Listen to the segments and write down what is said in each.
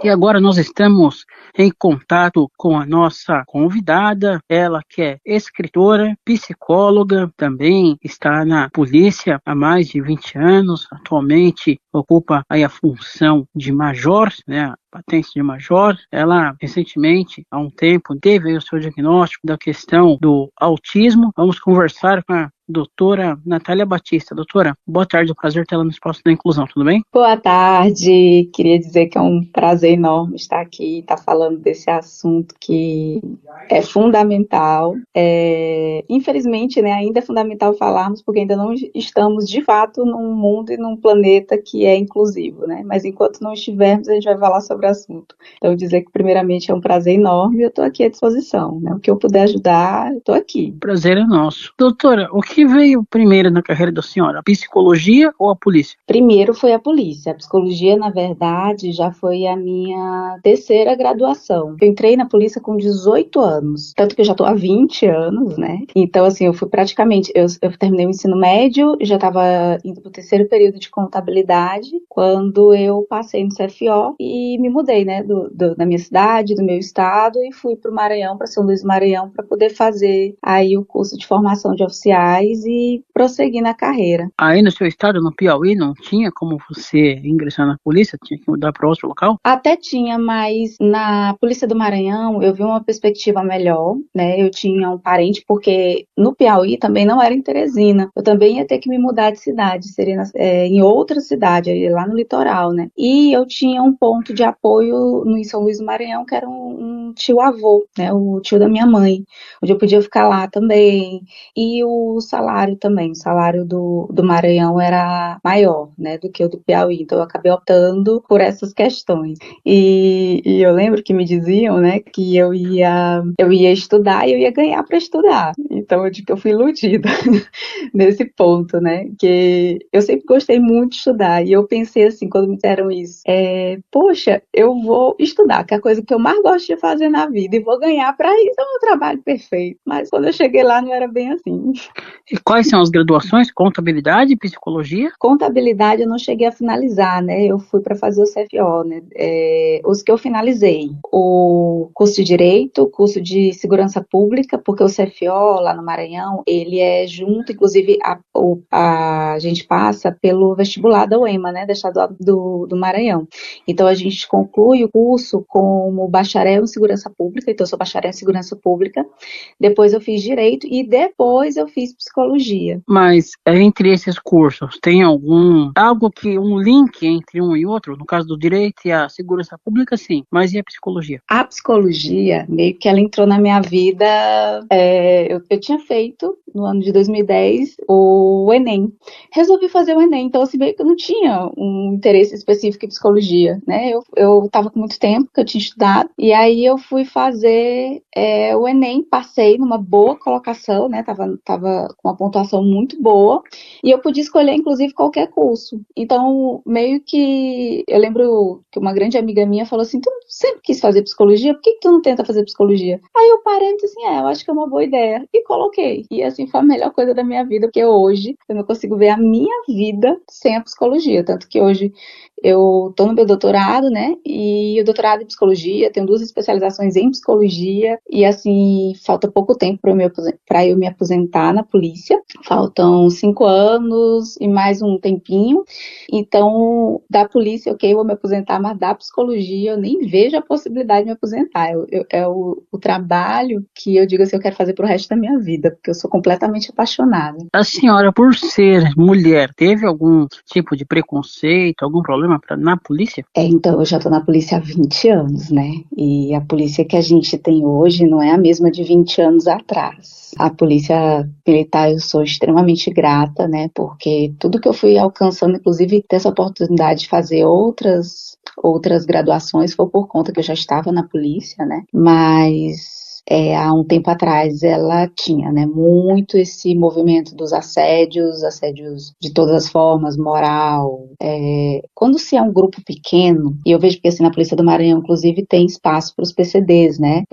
E agora nós estamos em contato com a nossa convidada, ela que é escritora, psicóloga, também está na polícia há mais de 20 anos, atualmente ocupa aí a função de major, né, patente de major. Ela recentemente, há um tempo, teve aí o seu diagnóstico da questão do autismo. Vamos conversar com a doutora Natália Batista. Doutora, boa tarde, é um prazer tê-la no Espaço da Inclusão, tudo bem? Boa tarde, queria dizer que é um prazer enorme estar aqui, estar falando desse assunto que é fundamental. Infelizmente, né, ainda é fundamental falarmos, porque ainda não estamos de fato num mundo e num planeta que é inclusivo, né? Mas enquanto não estivermos, a gente vai falar sobre o assunto. Então, dizer que primeiramente é um prazer enorme e eu estou aqui à disposição, né? O que eu puder ajudar, eu estou aqui. O prazer é nosso. Doutora, o que veio primeiro na carreira da senhora, a psicologia ou a polícia? Primeiro foi a polícia. A psicologia, na verdade, já foi a minha terceira graduação. Eu entrei na polícia com 18 anos, tanto que eu já estou há 20 anos, né? Então, assim, eu fui praticamente... Eu terminei o ensino médio, já estava indo para o terceiro período de contabilidade, quando eu passei no CFO e me mudei, né, da minha cidade, do meu estado, e fui para o Maranhão, para São Luís do Maranhão, para poder fazer aí o curso de formação de oficiais e prosseguir na carreira. Aí no seu estado, no Piauí, não tinha como você ingressar na polícia? Tinha que mudar para outro local? Até tinha, mas na Polícia do Maranhão eu vi uma perspectiva melhor, né? Eu tinha um parente, porque no Piauí também não era em Teresina. Eu também ia ter que me mudar de cidade, seria em outra cidade, lá no litoral, né? E eu tinha um ponto de apoio no São Luís do Maranhão, que era um tio-avô, né? O tio da minha mãe, onde eu podia ficar lá também. E o salário também, o salário do Maranhão era maior, né, do que o do Piauí. Então eu acabei optando por essas questões. E eu lembro que me diziam, né, que eu ia estudar e eu ia ganhar para estudar. Então eu digo que eu fui iludida nesse ponto, né, que eu sempre gostei muito de estudar. E eu pensei assim, quando me deram isso, poxa, eu vou estudar, que é a coisa que eu mais gosto de fazer na vida, e vou ganhar para isso, é um trabalho perfeito. Mas quando eu cheguei lá não era bem assim. E quais são as graduações? Contabilidade, psicologia? Contabilidade eu não cheguei a finalizar, né? Eu fui para fazer o CFO, né? Os que eu finalizei, o curso de Direito, o curso de Segurança Pública, porque o CFO lá no Maranhão, ele é junto, inclusive a gente passa pelo vestibular da UEMA, né? Da Estadual do Maranhão. Então a gente conclui o curso como bacharel em Segurança Pública, então eu sou bacharel em Segurança Pública, depois eu fiz Direito e depois eu fiz Psicologia. Mas entre esses cursos, tem um link entre um e outro? No caso do direito e a segurança pública, sim. Mas e a psicologia? A psicologia, meio que ela entrou na minha vida, eu tinha feito no ano de 2010 o Enem. Resolvi fazer o Enem, então assim, meio que eu não tinha um interesse específico em psicologia, né? Eu estava com muito tempo que eu tinha estudado, e aí eu fui fazer o Enem, passei numa boa colocação, né? Tava com uma pontuação muito boa, e eu podia escolher, inclusive, qualquer curso. Então, meio que eu lembro que uma grande amiga minha falou assim: tu sempre quis fazer psicologia, por que tu não tenta fazer psicologia? Aí eu parei e disse assim: eu acho que é uma boa ideia. E coloquei. E assim foi a melhor coisa da minha vida, porque hoje eu não consigo ver a minha vida sem a psicologia. Tanto que hoje eu tô no meu doutorado, né? E o doutorado em psicologia, tenho 2 especializações em psicologia, e assim, falta pouco tempo para eu me aposentar na polícia. Faltam 5 anos e mais um tempinho. Então, da polícia, ok, eu vou me aposentar, mas da psicologia eu nem vejo a possibilidade de me aposentar. É o trabalho que eu digo assim, eu quero fazer pro resto da minha vida, porque eu sou completamente apaixonada. A senhora, por ser mulher, teve algum tipo de preconceito, algum problema na polícia? Então, eu já tô na polícia há 20 anos, né? E a polícia que a gente tem hoje não é a mesma de 20 anos atrás. A polícia militar, eu sou extremamente grata, né? Porque tudo que eu fui alcançando, inclusive ter essa oportunidade de fazer outras graduações, foi por conta que eu já estava na polícia, né? Mas há um tempo atrás ela tinha, né, muito esse movimento dos assédios de todas as formas, moral. Quando se é um grupo pequeno, e eu vejo que assim, na Polícia do Maranhão, inclusive, tem espaço para os PCDs, né?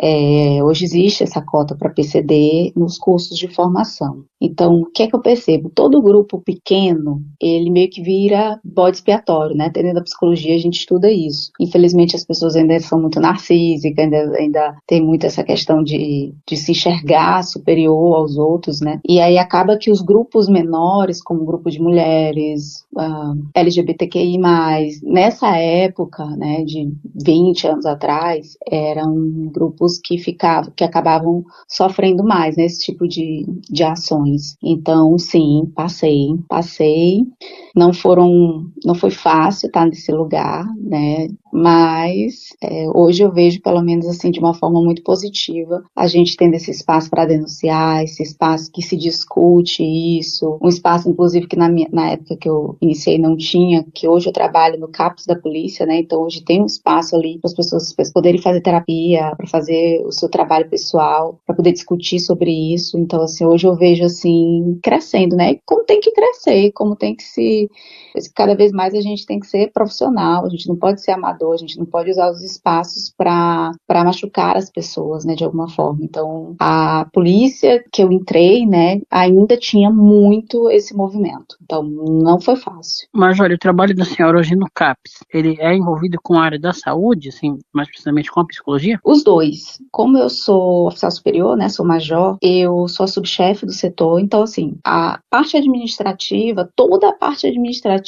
Hoje existe essa cota para PCD nos cursos de formação. Então, o que é que eu percebo? Todo grupo pequeno, ele meio que vira bode expiatório, né? Dentro da psicologia a gente estuda isso. Infelizmente as pessoas ainda são muito narcísicas, ainda tem muito essa questão de se enxergar superior aos outros, né? E aí acaba que os grupos menores, como o grupo de mulheres, LGBTQI+, nessa época, né, de 20 anos atrás, eram grupos que acabavam sofrendo mais nesse tipo de ações. Então, sim, passei. Não foi fácil estar nesse lugar, né? Mas hoje eu vejo, pelo menos assim, de uma forma muito positiva, a gente tendo esse espaço para denunciar, esse espaço que se discute isso, um espaço, inclusive, que na época que eu iniciei não tinha, que hoje eu trabalho no CAPS da polícia, né? Então hoje tem um espaço ali para as pessoas poderem fazer terapia, para fazer o seu trabalho pessoal, para poder discutir sobre isso. Então, assim, hoje eu vejo assim, crescendo, né? Como tem que crescer, como tem que se... Cada vez mais a gente tem que ser profissional, a gente não pode ser amador, a gente não pode usar os espaços para machucar as pessoas, né, de alguma forma. Então, a polícia que eu entrei, né, ainda tinha muito esse movimento. Então, não foi fácil. Mas olha, o trabalho da senhora hoje no CAPS, ele é envolvido com a área da saúde, assim, mais precisamente com a psicologia? Os dois. Como eu sou oficial superior, né, sou major, eu sou a subchefe do setor, então, assim, a parte administrativa, toda a parte administrativa,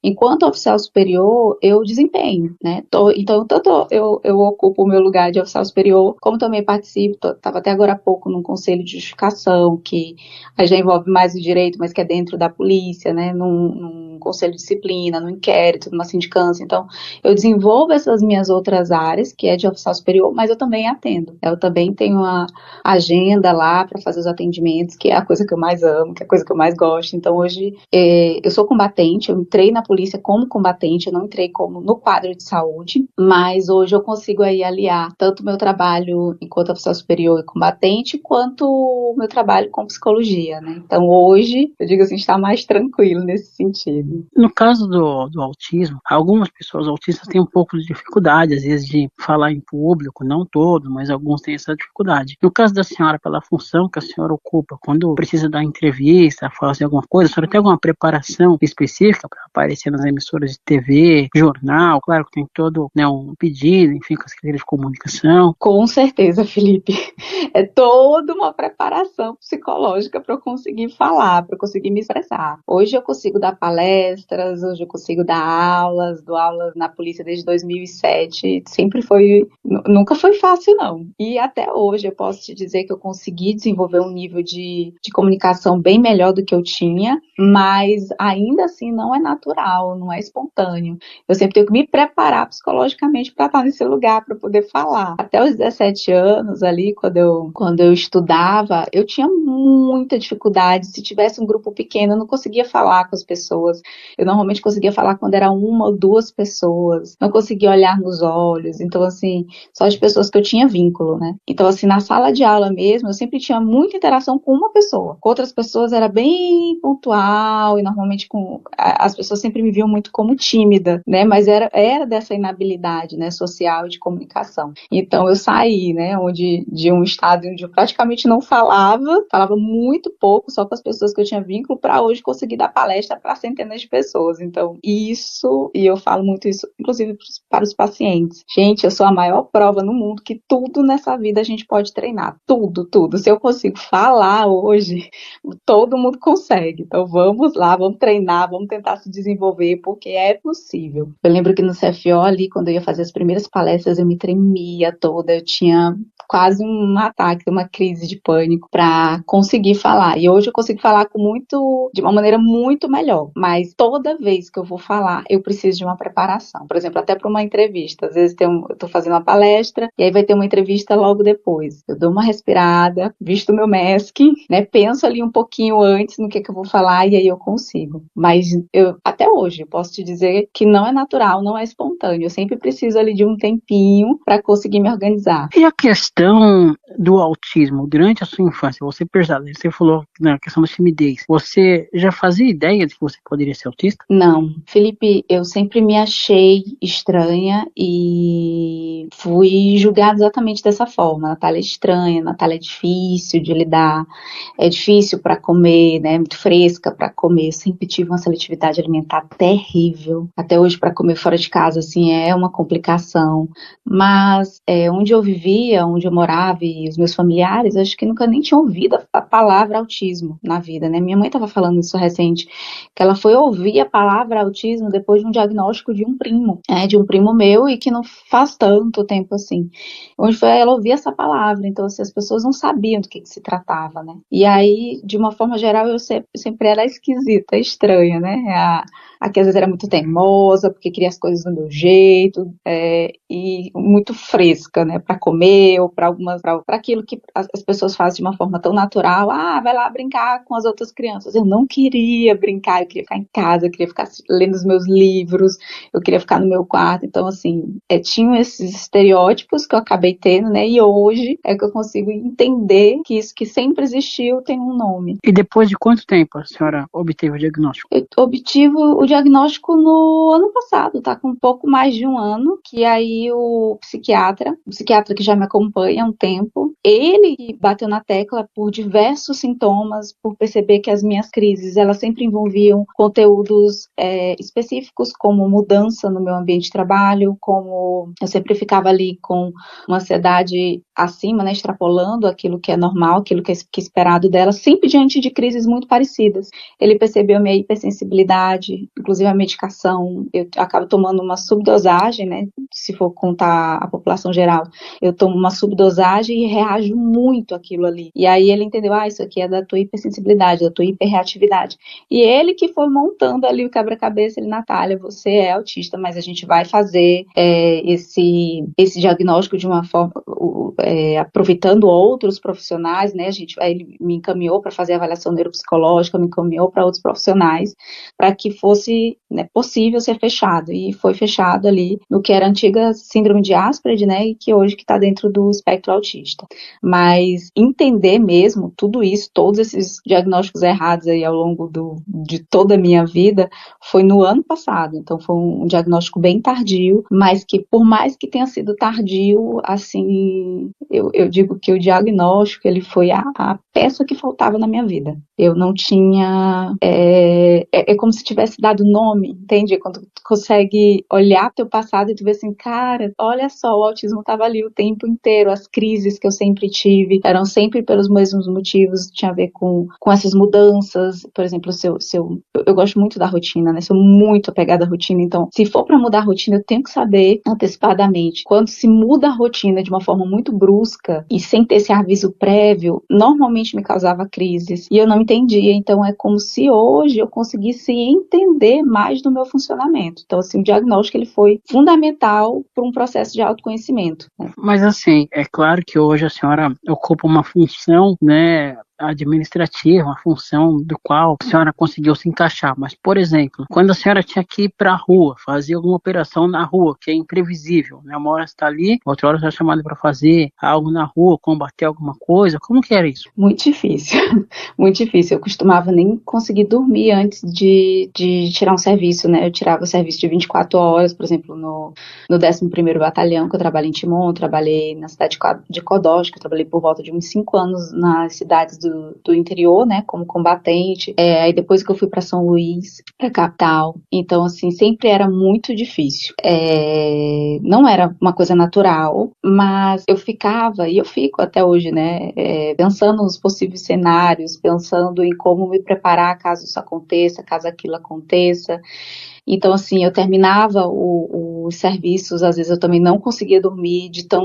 enquanto oficial superior, eu desempenho, né? Então, tanto eu ocupo o meu lugar de oficial superior, como também participo, estava até agora há pouco num conselho de justificação, que aí já envolve mais o direito, mas que é dentro da polícia, né, num conselho de disciplina, num inquérito, numa sindicância. Então, eu desenvolvo essas minhas outras áreas, que é de oficial superior, mas eu também atendo. Eu também tenho uma agenda lá para fazer os atendimentos, que é a coisa que eu mais amo, que é a coisa que eu mais gosto. Então, hoje, eu sou combatente, eu entrei na polícia como combatente, eu não entrei como no quadro de saúde, mas hoje eu consigo aí aliar tanto o meu trabalho enquanto oficial superior e combatente, quanto o meu trabalho com psicologia, né? Então, hoje, eu digo assim, está mais tranquilo nesse sentido. No caso do autismo, algumas pessoas autistas têm um pouco de dificuldade, às vezes, de falar em público, não todos, mas alguns têm essa dificuldade. No caso da senhora, pela função que a senhora ocupa, quando precisa dar entrevista, fazer alguma coisa, a senhora tem alguma preparação específica para aparecer nas emissoras de TV, jornal? Claro que tem todo, né, um pedido, enfim, com as carreiras de comunicação. Com certeza, Felipe. É toda uma preparação psicológica para eu conseguir falar, para eu conseguir me expressar. Hoje eu consigo dar palestras, hoje eu consigo dar aulas, dou aulas na polícia desde 2007. Nunca foi fácil, não. E até hoje eu posso te dizer que eu consegui desenvolver um nível de comunicação bem melhor do que eu tinha, mas ainda assim não é natural, não é espontâneo. Eu sempre tenho que me preparar psicologicamente para estar nesse lugar, para poder falar. Até os 17 anos ali, quando eu estudava, eu tinha muita dificuldade. Se tivesse um grupo pequeno, eu não conseguia falar com as pessoas. Eu normalmente conseguia falar quando era uma ou duas pessoas. Não conseguia olhar nos olhos. Então, assim, só as pessoas que eu tinha vínculo, né? Então, assim, na sala de aula mesmo, eu sempre tinha muita interação com uma pessoa. Com outras pessoas era bem pontual e normalmente as pessoas sempre me viam muito como tímida, né? Mas era dessa inabilidade, né, social e de comunicação. Então, eu saí, né, de um estado onde eu praticamente não falava muito pouco, só com as pessoas que eu tinha vínculo, para hoje conseguir dar palestra para centenas de pessoas. Então, isso, e eu falo muito isso, inclusive para os pacientes. Gente, eu sou a maior prova no mundo que tudo nessa vida a gente pode treinar. Tudo, tudo. Se eu consigo falar hoje, todo mundo consegue. Então, vamos lá, vamos treinar, vamos tentar se desenvolver, porque é possível. Eu lembro que no CFO ali, quando eu ia fazer as primeiras palestras, eu me tremia toda, eu tinha quase um ataque, uma crise de pânico para conseguir falar. E hoje eu consigo falar de uma maneira muito melhor. Mas toda vez que eu vou falar, eu preciso de uma preparação. Por exemplo, até para uma entrevista. Às vezes eu estou fazendo uma palestra e aí vai ter uma entrevista logo depois. Eu dou uma respirada, visto o meu mask, né? Penso ali um pouquinho antes no que eu vou falar e aí eu consigo. Mas até hoje, eu posso te dizer que não é natural, não é espontâneo. Eu sempre preciso ali de um tempinho para conseguir me organizar. E a questão do autismo, durante a sua infância, você falou na questão da timidez, você já fazia ideia de que você poderia ser autista? Não, Felipe, eu sempre me achei estranha e fui julgada exatamente dessa forma. Natália é estranha, Natália é difícil de lidar, é difícil para comer, né? Muito fresca para comer. Eu sempre tive uma seletividade alimentar terrível. Até hoje, para comer fora de casa, assim, é uma complicação. Mas onde eu vivia, onde eu morava e os meus familiares, acho que nunca nem tinham ouvido a palavra autismo na vida, né? Minha mãe estava falando isso recente, que ela foi ouvir a palavra autismo depois de um diagnóstico de um primo meu, e que não faz tanto tempo assim. Onde foi ela ouvir essa palavra, então assim, as pessoas não sabiam do que se tratava, né? E aí, de uma forma geral, eu sempre era esquisita, estranha, né? A que às vezes era muito teimosa, porque queria as coisas do meu jeito, e muito fresca, né, para comer ou para aquilo que as pessoas fazem de uma forma tão natural. Ah, vai lá brincar com as outras crianças. Eu não queria brincar, eu queria ficar em casa, eu queria ficar lendo os meus livros, eu queria ficar no meu quarto. Então, assim, tinham esses estereótipos que eu acabei tendo, né, e hoje é que eu consigo entender que isso que sempre existiu tem um nome. E depois de quanto tempo a senhora obteve o diagnóstico? Eu obtive o diagnóstico no ano passado, tá com um pouco mais de um ano, que aí o psiquiatra que já me acompanha há um tempo, ele bateu na tecla por diversos sintomas, por perceber que as minhas crises, elas sempre envolviam conteúdos específicos, como mudança no meu ambiente de trabalho, como eu sempre ficava ali com uma ansiedade acima, né, extrapolando aquilo que é normal, aquilo que é esperado dela, sempre diante de crises muito parecidas. Ele percebeu minha hipersensibilidade, inclusive a medicação. Eu acabo tomando uma subdosagem, né? Se for contar a população geral, eu tomo uma subdosagem e reajo muito àquilo ali. E aí ele entendeu, isso aqui é da tua hipersensibilidade, da tua hiperreatividade. E ele que foi montando ali o quebra-cabeça, ele, Natália, você é autista, mas a gente vai fazer esse diagnóstico de uma forma, aproveitando outros profissionais, né? Aí ele me encaminhou para fazer a avaliação neuropsicológica, me encaminhou para outros profissionais, para que fosse, né, possível ser fechado. E foi fechado ali no que era a antiga síndrome de Asperger, né, e que hoje está dentro do espectro autista. Mas entender mesmo tudo isso, todos esses diagnósticos errados aí ao longo de toda a minha vida, foi no ano passado. Então foi um diagnóstico bem tardio, mas que por mais que tenha sido tardio, assim, eu digo que o diagnóstico, ele foi a peça que faltava na minha vida. Eu não tinha... É como se tivesse dado nome, entende? Quando tu consegue olhar pro teu passado e tu vê assim, cara, olha só, o autismo estava ali o tempo inteiro, as crises que eu sempre tive eram sempre pelos mesmos motivos, tinha a ver com essas mudanças. Por exemplo, eu gosto muito da rotina, né? Sou muito apegada à rotina, então se for para mudar a rotina, eu tenho que saber antecipadamente. Quando se muda a rotina de uma forma muito brusca e sem ter esse aviso prévio, normalmente me causava crises e eu não entendia. Então é como se hoje eu conseguisse entender mais do meu funcionamento. Então, assim, o diagnóstico, ele foi fundamental para um processo de autoconhecimento, né? Mas assim, é claro que hoje a senhora ocupa uma função, né, administrativa, uma função do qual a senhora conseguiu se encaixar. Mas, por exemplo, quando a senhora tinha que ir para a rua, fazer alguma operação na rua, que é imprevisível, né? Uma hora você está ali, outra hora você é chamada para fazer algo na rua, combater alguma coisa, como que era isso? Muito difícil, muito difícil. Eu costumava nem conseguir dormir antes de tirar um serviço, né? Eu tirava o serviço de 24 horas, por exemplo, no 11º Batalhão, que eu trabalhei em Timon, eu trabalhei na cidade de Codós, que eu trabalhei por volta de uns 5 anos nas cidades do interior, né, como combatente. Aí depois que eu fui para São Luís, para capital, então assim, sempre era muito difícil. Não era uma coisa natural, mas eu ficava, e eu fico até hoje, né, pensando nos possíveis cenários, pensando em como me preparar caso isso aconteça, caso aquilo aconteça. Então, assim, eu terminava os serviços, às vezes eu também não conseguia dormir, de tão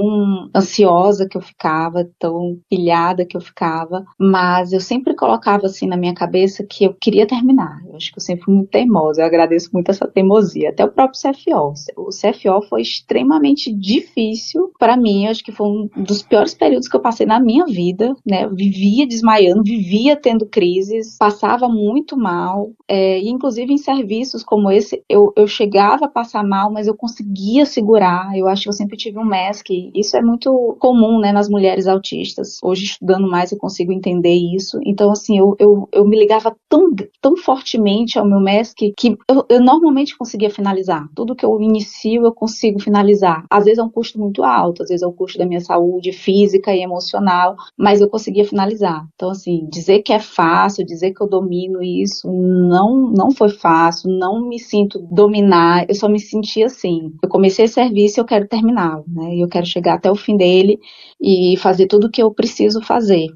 ansiosa que eu ficava, tão pilhada que eu ficava, mas eu sempre colocava, assim, na minha cabeça que eu queria terminar. Eu acho que eu sempre fui muito teimosa, eu agradeço muito essa teimosia. Até o próprio CFO. O CFO foi extremamente difícil para mim, acho que foi um dos piores períodos que eu passei na minha vida, né? Eu vivia desmaiando, vivia tendo crises, passava muito mal, e inclusive em serviços como esse, eu chegava a passar mal, mas eu conseguia segurar. Eu acho que eu sempre tive um MESC, isso é muito comum, né, nas mulheres autistas. Hoje, estudando mais, eu consigo entender isso. Então, assim, eu me ligava tão fortemente ao meu MESC que eu normalmente conseguia finalizar. Tudo que eu inicio, eu consigo finalizar. Às vezes é um custo muito alto, às vezes é o custo da minha saúde física e emocional, mas eu conseguia finalizar. Então, assim, dizer que é fácil, dizer que eu domino isso, não foi fácil, não me sinto dominar, eu só me senti assim. Eu comecei esse serviço e eu quero terminar, né? Eu quero chegar até o fim dele e fazer tudo o que eu preciso fazer.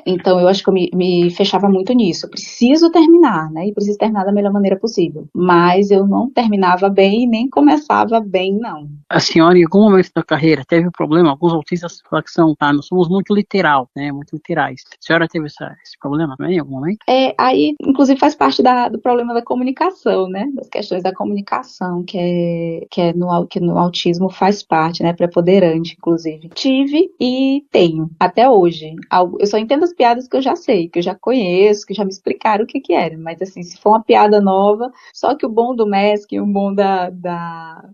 Então, eu acho que eu me fechava muito nisso. Eu preciso terminar, né? E preciso terminar da melhor maneira possível. Mas eu não terminava bem e nem começava bem, não. A senhora, em algum momento da carreira, teve um problema? Alguns autistas falam que nós somos muito literal, né? Muito literais. A senhora teve esse problema também em algum momento? Aí, inclusive, faz parte do problema da comunicação, né? Das questões da comunicação, que no autismo faz parte, né? Preponderante, inclusive. Tive e tenho, até hoje. Eu só entendo as piadas que eu já sei, que eu já conheço, que já me explicaram o que era. Mas, assim, se for uma piada nova, só que o bom do MESC, o bom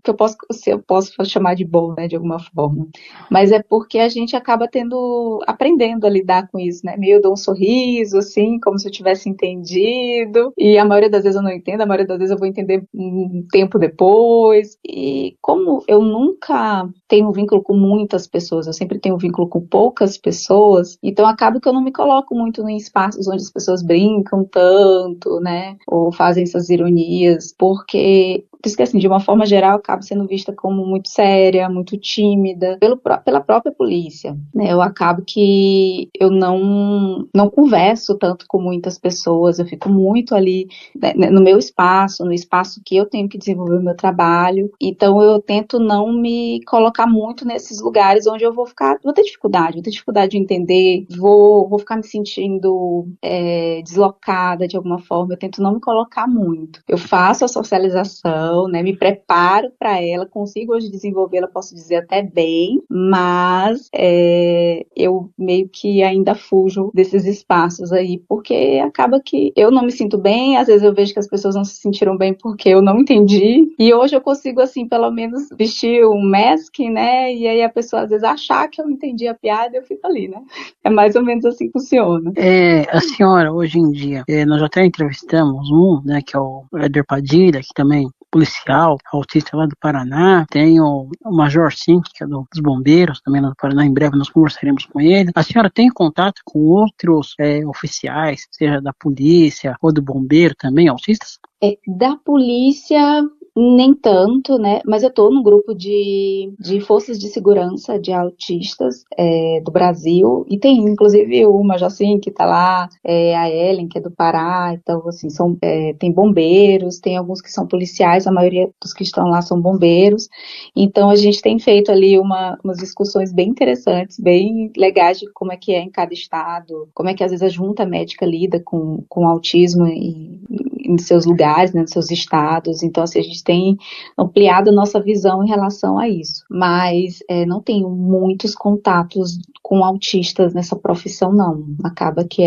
que eu posso chamar de bom, né? De alguma forma. Mas é porque a gente acaba aprendendo a lidar com isso, né? Meio eu dou um sorriso, assim, como se eu tivesse entendido. E a maioria das vezes eu não entendo, a maioria das vezes eu vou entender um tempo depois. E como eu nunca tenho um vínculo com muitas pessoas, eu sempre tenho um vínculo com poucas pessoas, então acaba que eu não me coloco muito em espaços onde as pessoas brincam tanto, né? Ou fazem essas ironias, porque por isso que, assim, de uma forma geral, eu acabo sendo vista como muito séria, muito tímida, pela própria polícia, né? Eu acabo que eu não converso tanto com muitas pessoas, eu fico muito ali, né, no meu espaço, no espaço que eu tenho que desenvolver o meu trabalho, então eu tento não me colocar muito nesses lugares onde eu vou ter dificuldade de entender, vou ficar me sentindo deslocada de alguma forma, eu tento não me colocar muito. Eu faço a socialização, né, me preparo para ela, consigo hoje desenvolvê-la, posso dizer até bem, mas eu meio que ainda fujo desses espaços aí, porque acaba que eu não me sinto bem, às vezes eu vejo que as pessoas não se sentiram bem porque eu não entendi, e hoje eu consigo, assim, pelo menos vestir um mask, né, e aí a pessoa às vezes achar que eu entendi a piada e eu fico ali, né, é mais ou menos assim que funciona. A senhora, hoje em dia, nós até entrevistamos né, que é o Éder Padilha, que também policial, autista lá do Paraná, tem o Major Sink, que é dos bombeiros, também lá do Paraná, em breve nós conversaremos com ele. A senhora tem contato com outros oficiais, seja da polícia ou do bombeiro também, autistas? Da polícia, nem tanto, né? Mas eu tô num grupo de forças de segurança de autistas do Brasil, e tem inclusive uma Jacim que tá lá, a Ellen, que é do Pará, então assim, tem bombeiros, tem alguns que são policiais, a maioria dos que estão lá são bombeiros, então a gente tem feito ali umas discussões bem interessantes, bem legais de como é que é em cada estado, como é que às vezes a junta médica lida com autismo em seus lugares, né, nos seus estados, então assim, a gente tem ampliado a nossa visão em relação a isso, mas não tenho muitos contatos com autistas nessa profissão, não. Acaba que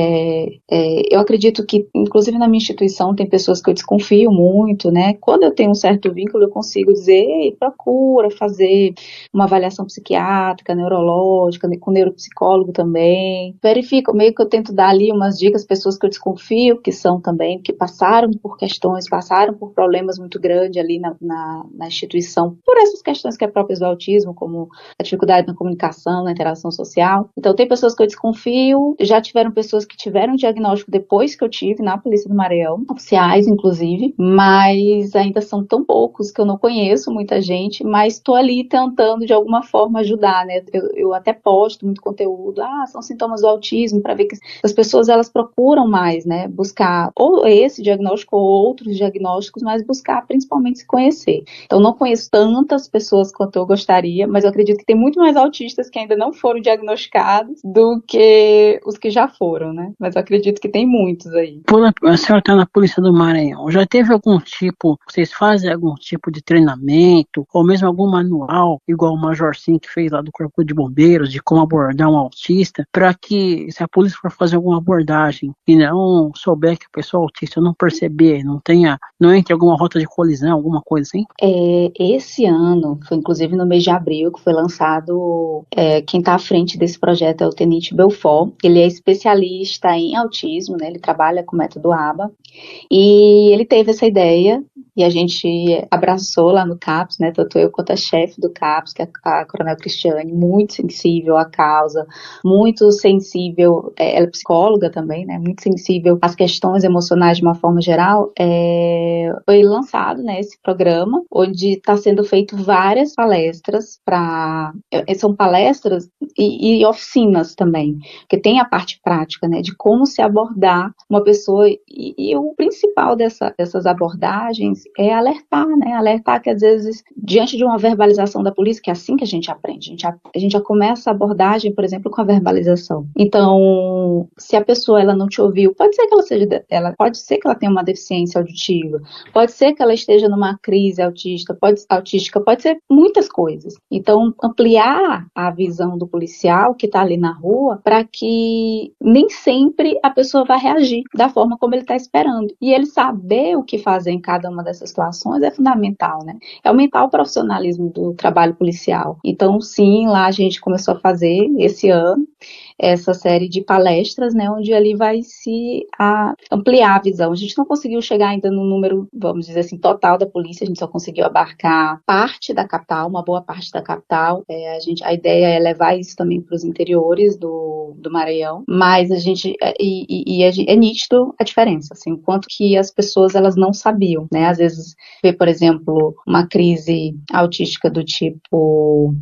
eu acredito que, inclusive na minha instituição, tem pessoas que eu desconfio muito, né, quando eu tenho um certo vínculo, eu consigo dizer, ei, procura fazer uma avaliação psiquiátrica, neurológica, com neuropsicólogo também, verifico, meio que eu tento dar ali umas dicas, pessoas que eu desconfio, que são também, que passaram por problemas muito grandes ali na instituição, por essas questões que é próprias do autismo, como a dificuldade na comunicação, na interação social. Então, tem pessoas que eu desconfio, já tiveram pessoas que tiveram diagnóstico depois que eu tive na Polícia do Maranhão, oficiais, inclusive, mas ainda são tão poucos que eu não conheço muita gente, mas estou ali tentando, de alguma forma, ajudar, né? Eu até posto muito conteúdo, são sintomas do autismo, para ver que as pessoas, elas procuram mais, né? Buscar ou esse diagnóstico diagnóstico ou outros diagnósticos, mas buscar principalmente se conhecer. Então, não conheço tantas pessoas quanto eu gostaria, mas eu acredito que tem muito mais autistas que ainda não foram diagnosticados do que os que já foram, né? Mas eu acredito que tem muitos aí. A senhora está na Polícia do Maranhão. Já teve algum tipo, vocês fazem algum tipo de treinamento, ou mesmo algum manual, igual o Major Sim que fez lá do Corpo de Bombeiros, de como abordar um autista, para que, se a polícia for fazer alguma abordagem e não souber que a pessoa autista não perceber, não entre alguma rota de colisão, alguma coisa assim? Esse ano, foi inclusive no mês de abril, que foi lançado, quem está à frente desse projeto é o Tenente Belfort. Ele é especialista em autismo, né? Ele trabalha com o método ABA, e ele teve essa ideia, e a gente abraçou lá no CAPS, né? Tanto eu quanto a chefe do CAPS, que é a Coronel Cristiane, muito sensível à causa, muito sensível, ela é psicóloga também, né? Muito sensível às questões emocionais de uma forma geral. Foi lançado, né, esse programa, onde está sendo feito várias palestras são palestras e oficinas também, porque tem a parte prática, né, de como se abordar uma pessoa, e o principal dessas abordagens é alertar, né, alertar que às vezes, diante de uma verbalização da polícia, que é assim que a gente aprende, a gente já começa a abordagem, por exemplo, com a verbalização. Então, se a pessoa ela não te ouviu, pode ser que pode ser que ela tenha uma deficiência auditiva, pode ser que ela esteja numa crise autística, pode ser muitas coisas. Então, ampliar a visão do policial que está ali na rua, para que nem sempre a pessoa vai reagir da forma como ele está esperando. E ele saber o que fazer em cada uma dessas situações é fundamental, né? É aumentar o profissionalismo do trabalho policial. Então, sim, lá a gente começou a fazer esse ano essa série de palestras, né, onde ali vai se ampliar a visão. A gente não conseguiu chegar ainda no número, vamos dizer assim, total da polícia, a gente só conseguiu abarcar parte da capital, uma boa parte da capital. A ideia é levar isso também para os interiores do Maranhão, mas é nítido a diferença, assim, o quanto que as pessoas elas não sabiam, né? Às vezes vê, por exemplo, uma crise autística do tipo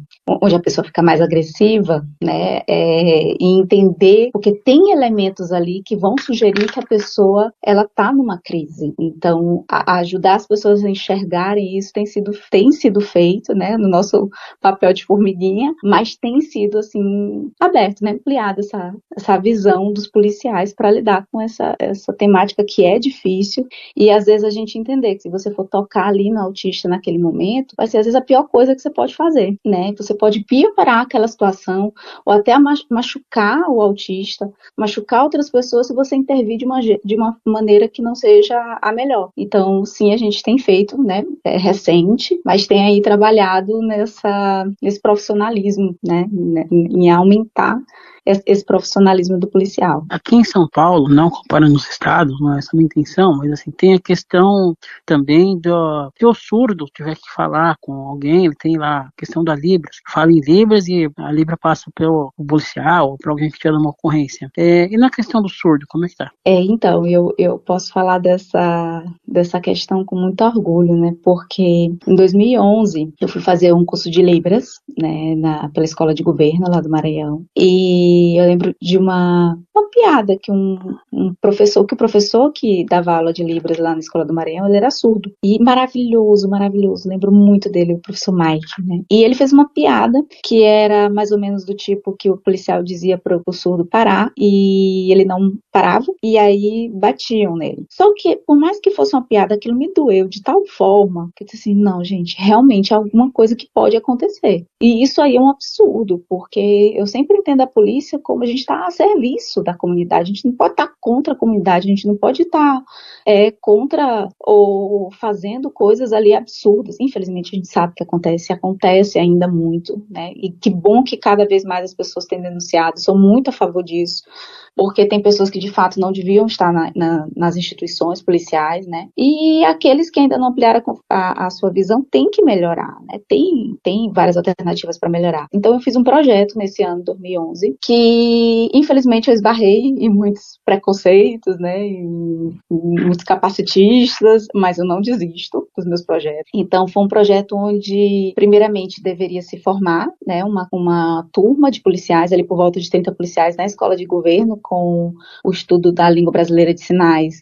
onde a pessoa fica mais agressiva, né? E entender, porque tem elementos ali que vão sugerir que a pessoa ela está numa crise. Então, ajudar as pessoas a enxergarem isso tem sido feito, né? No nosso papel de formiguinha, mas tem sido assim aberto, né? Ampliada essa visão dos policiais para lidar com essa temática que é difícil, e às vezes a gente entender que se você for tocar ali no autista naquele momento, vai ser às vezes a pior coisa que você pode fazer, né? Você pode piorar aquela situação ou até machucar o autista, machucar outras pessoas se você intervir de uma maneira que não seja a melhor. Então, sim, a gente tem feito, né? É recente, mas tem aí trabalhado nesse profissionalismo, né? Em aumentar esse profissionalismo do policial. Aqui em São Paulo, não comparando os estados, não é essa a minha intenção, mas assim, tem a questão também se o surdo tiver que falar com alguém, ele tem lá a questão da Libras, que fala em Libras e a Libra passa pelo policial ou para alguém que tiver uma ocorrência. E na questão do surdo, como é que tá? Então, eu posso falar dessa questão com muito orgulho, né, porque em 2011 eu fui fazer um curso de Libras, né, pela Escola de Governo lá do Maranhão, e eu lembro de uma piada que o professor que dava aula de Libras lá na Escola do Maranhão, ele era surdo, e maravilhoso, lembro muito dele, o professor Mike, né, e ele fez uma piada que era mais ou menos do tipo que o policial dizia para o surdo parar, e ele não parava, e aí batiam nele. Só que, por mais que fosse uma piada, aquilo me doeu de tal forma que eu disse assim, não, gente, realmente é alguma coisa que pode acontecer. E isso aí é um absurdo, porque eu sempre entendo a polícia como a gente está a serviço da comunidade, a gente não pode estar contra a comunidade, a gente não pode estar contra ou fazendo coisas ali absurdas. Infelizmente, a gente sabe que acontece ainda muito, né? E que bom que cada vez mais as pessoas têm denunciado, sou muito a favor disso, porque tem pessoas que de fato não deviam estar nas instituições policiais, né? E aqueles que ainda não ampliaram a sua visão têm que melhorar, né? Tem várias alternativas para melhorar. Então eu fiz um projeto nesse ano, 2011, que infelizmente eu esbarrei em muitos preconceitos, né? Em muitos capacitistas, mas eu não desisto dos meus projetos. Então foi um projeto onde primeiramente deveria se formar, né? Uma turma de policiais, ali por volta de 30 policiais na Escola de Governo, com o estudo da língua brasileira de sinais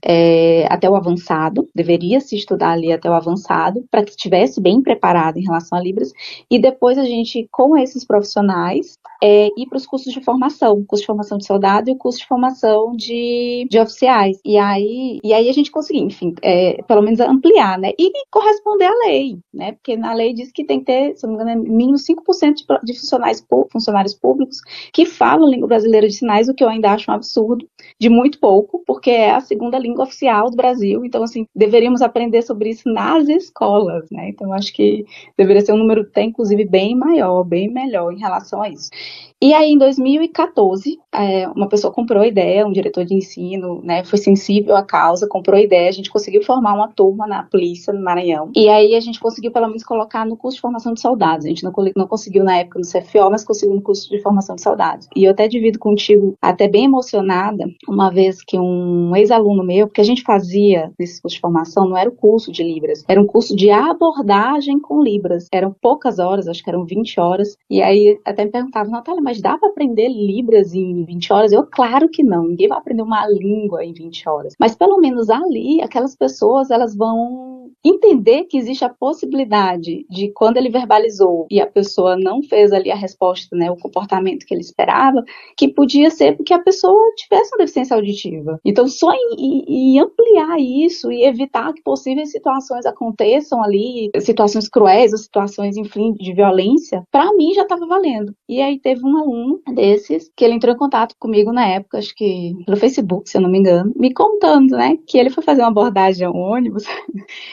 até o avançado, deveria se estudar ali até o avançado, para que estivesse bem preparado em relação a Libras, e depois a gente, com esses profissionais, ir para os cursos de formação, o curso de formação de soldado e o curso de formação de oficiais. E aí a gente conseguiu, enfim, pelo menos ampliar, né? E corresponder à lei, né? Porque na lei diz que tem que ter, se não me engano, mínimo 5% de funcionários públicos que falam língua brasileira de sinais, o que eu ainda acho um absurdo, de muito pouco, porque é a segunda língua oficial do Brasil. Então, assim, deveríamos aprender sobre isso nas escolas, né? Então, eu acho que deveria ser um número até, inclusive, bem maior, bem melhor em relação a isso. E aí, em 2014, uma pessoa comprou a ideia, um diretor de ensino, né, foi sensível à causa, comprou a ideia, a gente conseguiu formar uma turma na polícia, no Maranhão, e aí a gente conseguiu, pelo menos, colocar no curso de formação de soldados. A gente não conseguiu, na época, no CFO, mas conseguiu no curso de formação de soldados. E eu até divido contigo, até bem emocionada, uma vez que um ex-aluno meu, porque a gente fazia nesse curso de formação, não era o curso de Libras, era um curso de abordagem com Libras. Eram poucas horas, acho que eram 20 horas, e aí até me perguntava, Natália, mas dá para aprender Libras em 20 horas? Eu, claro que não, ninguém vai aprender uma língua em 20 horas. Mas pelo menos ali, aquelas pessoas, elas vão entender que existe a possibilidade de, quando ele verbalizou e a pessoa não fez ali a resposta, né, o comportamento que ele esperava, que podia ser porque a pessoa tivesse uma deficiência auditiva. Então, só em ampliar isso e evitar que possíveis situações aconteçam ali, situações cruéis ou situações, enfim, de violência, para mim já estava valendo. E aí teve um aluno desses que ele entrou em contato comigo na época, acho que pelo Facebook, se eu não me engano, me contando, né, que ele foi fazer uma abordagem a um ônibus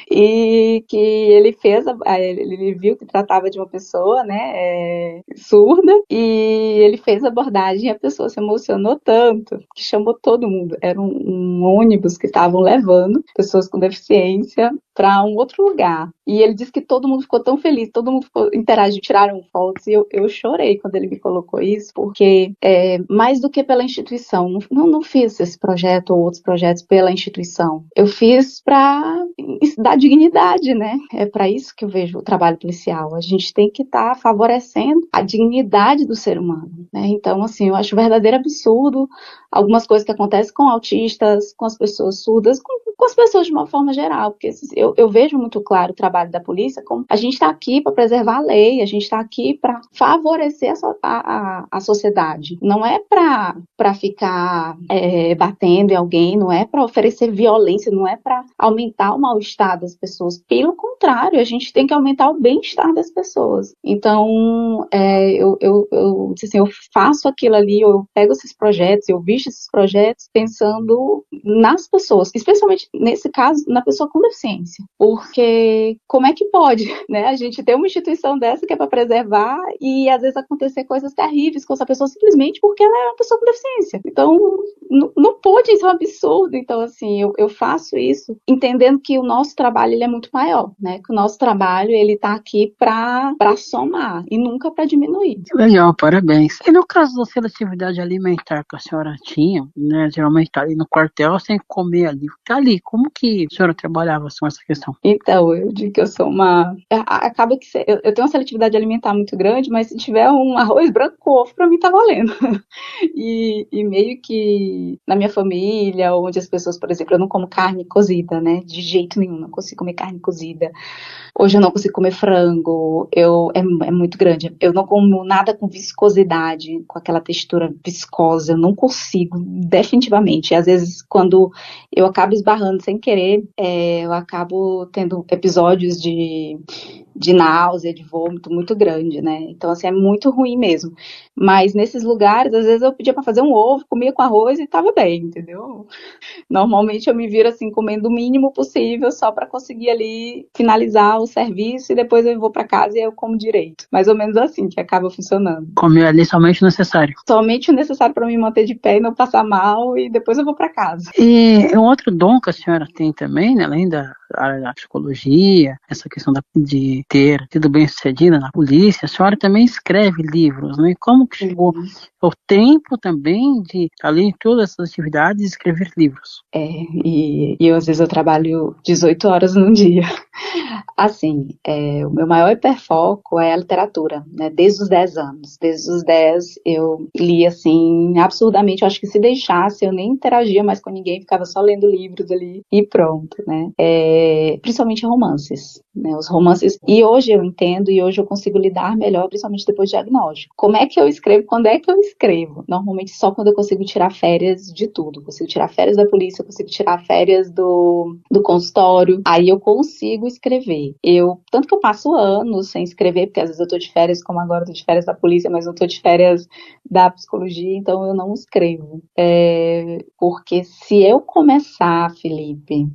e que ele ele viu que tratava de uma pessoa, né, surda, e ele fez a abordagem e a pessoa se emocionou tanto que chamou todo mundo. Era um ônibus que estavam levando pessoas com deficiência para um outro lugar. E ele disse que todo mundo ficou tão feliz, todo mundo interagiu, tiraram fotos, e eu chorei quando ele me colocou isso, porque mais do que pela instituição, não fiz esse projeto ou outros projetos pela instituição, eu fiz para dar dignidade, né? É para isso que eu vejo o trabalho policial. A gente tem que estar favorecendo a dignidade do ser humano, né? Então, assim, eu acho verdadeiro absurdo algumas coisas que acontecem com autistas, com as pessoas surdas, com as pessoas de uma forma geral, porque eu vejo muito claro o trabalho da polícia como a gente está aqui para preservar a lei, a gente está aqui para favorecer a sociedade. Não é para ficar batendo em alguém, não é para oferecer violência, não é para aumentar o mal-estar das pessoas. Pelo contrário, a gente tem que aumentar o bem-estar das pessoas. Então, eu disse assim, eu faço aquilo ali, eu pego esses projetos, eu visto esses projetos pensando nas pessoas, especialmente nesse caso, na pessoa com deficiência. Porque como é que pode, né? A gente ter uma instituição dessa que é para preservar e às vezes acontecer coisas terríveis com essa pessoa simplesmente porque ela é uma pessoa com deficiência. Então, não pode, isso é um absurdo. Então, assim, eu faço isso entendendo que o nosso trabalho ele é muito maior, né? Que o nosso trabalho ele tá aqui para somar e nunca para diminuir. Legal, parabéns. E no caso da seletividade alimentar que a senhora tinha, né? Geralmente tá ali no quartel sem comer ali. Tá ali, como que a senhora trabalhava com essa questão? Então, eu digo que eu sou acaba que eu tenho uma seletividade alimentar muito grande, mas se tiver um arroz branco com ovo, pra mim tá valendo. E meio que na minha família, onde as pessoas, por exemplo, eu não como carne cozida, né? De jeito nenhum, não consigo comer carne cozida. Hoje eu não consigo comer frango, é muito grande. Eu não como nada com viscosidade, com aquela textura viscosa, eu não consigo, definitivamente. E às vezes, quando eu acabo esbarrando sem querer, eu acabo tendo episódios de náusea, de vômito muito grande, né? Então, assim, é muito ruim mesmo. Mas nesses lugares, às vezes eu pedia para fazer um ovo, comia com arroz e tava bem, entendeu? Normalmente eu me viro assim, comendo o mínimo possível, só para conseguir ali finalizar o serviço e depois eu vou para casa e eu como direito. Mais ou menos assim que acaba funcionando. Comer ali somente o necessário. Somente o necessário para me manter de pé e não passar mal, e depois eu vou para casa. E um outro dom que a senhora tem também, né, além área da psicologia, essa questão de ter sido bem-sucedida na polícia, a senhora também escreve livros, né? Como que chegou o tempo também de, além de todas essas atividades, escrever livros? E eu, às vezes, eu trabalho 18 horas num dia. Assim, o meu maior hiperfoco é a literatura, né? Desde os 10 anos. Desde os 10 eu li, assim, absurdamente. Eu acho que se deixasse, eu nem interagia mais com ninguém, ficava só lendo livros ali e pronto, né? Principalmente romances, né? Os romances. E hoje eu entendo e hoje eu consigo lidar melhor, principalmente depois do diagnóstico. Como é que eu escrevo? Quando é que eu escrevo? Normalmente só quando eu consigo tirar férias de tudo. Consigo tirar férias da polícia, consigo tirar férias do consultório. Aí eu consigo escrever. Tanto que eu passo anos sem escrever, porque às vezes eu tô de férias, como agora eu tô de férias da polícia, mas não tô de férias da psicologia, então eu não escrevo. Porque se eu começar, Felipe,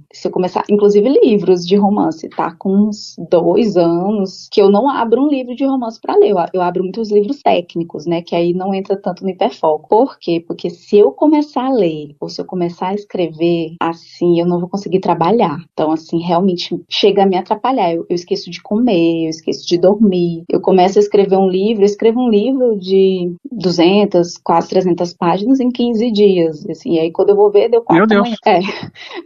inclusive livros de romance, tá com uns 2 anos que eu não abro um livro de romance para ler, eu abro muitos livros técnicos, né, que aí não entra tanto no hiperfoco. Por quê? Porque se eu começar a ler, ou se eu começar a escrever, assim, eu não vou conseguir trabalhar. Então, assim, realmente chega a me atrapalhar. Eu esqueço de comer, eu esqueço de dormir. Eu começo a escrever um livro, eu escrevo um livro de 200, quase 300 páginas em 15 dias. Assim, e aí quando eu vou ver, deu 4 da manhã.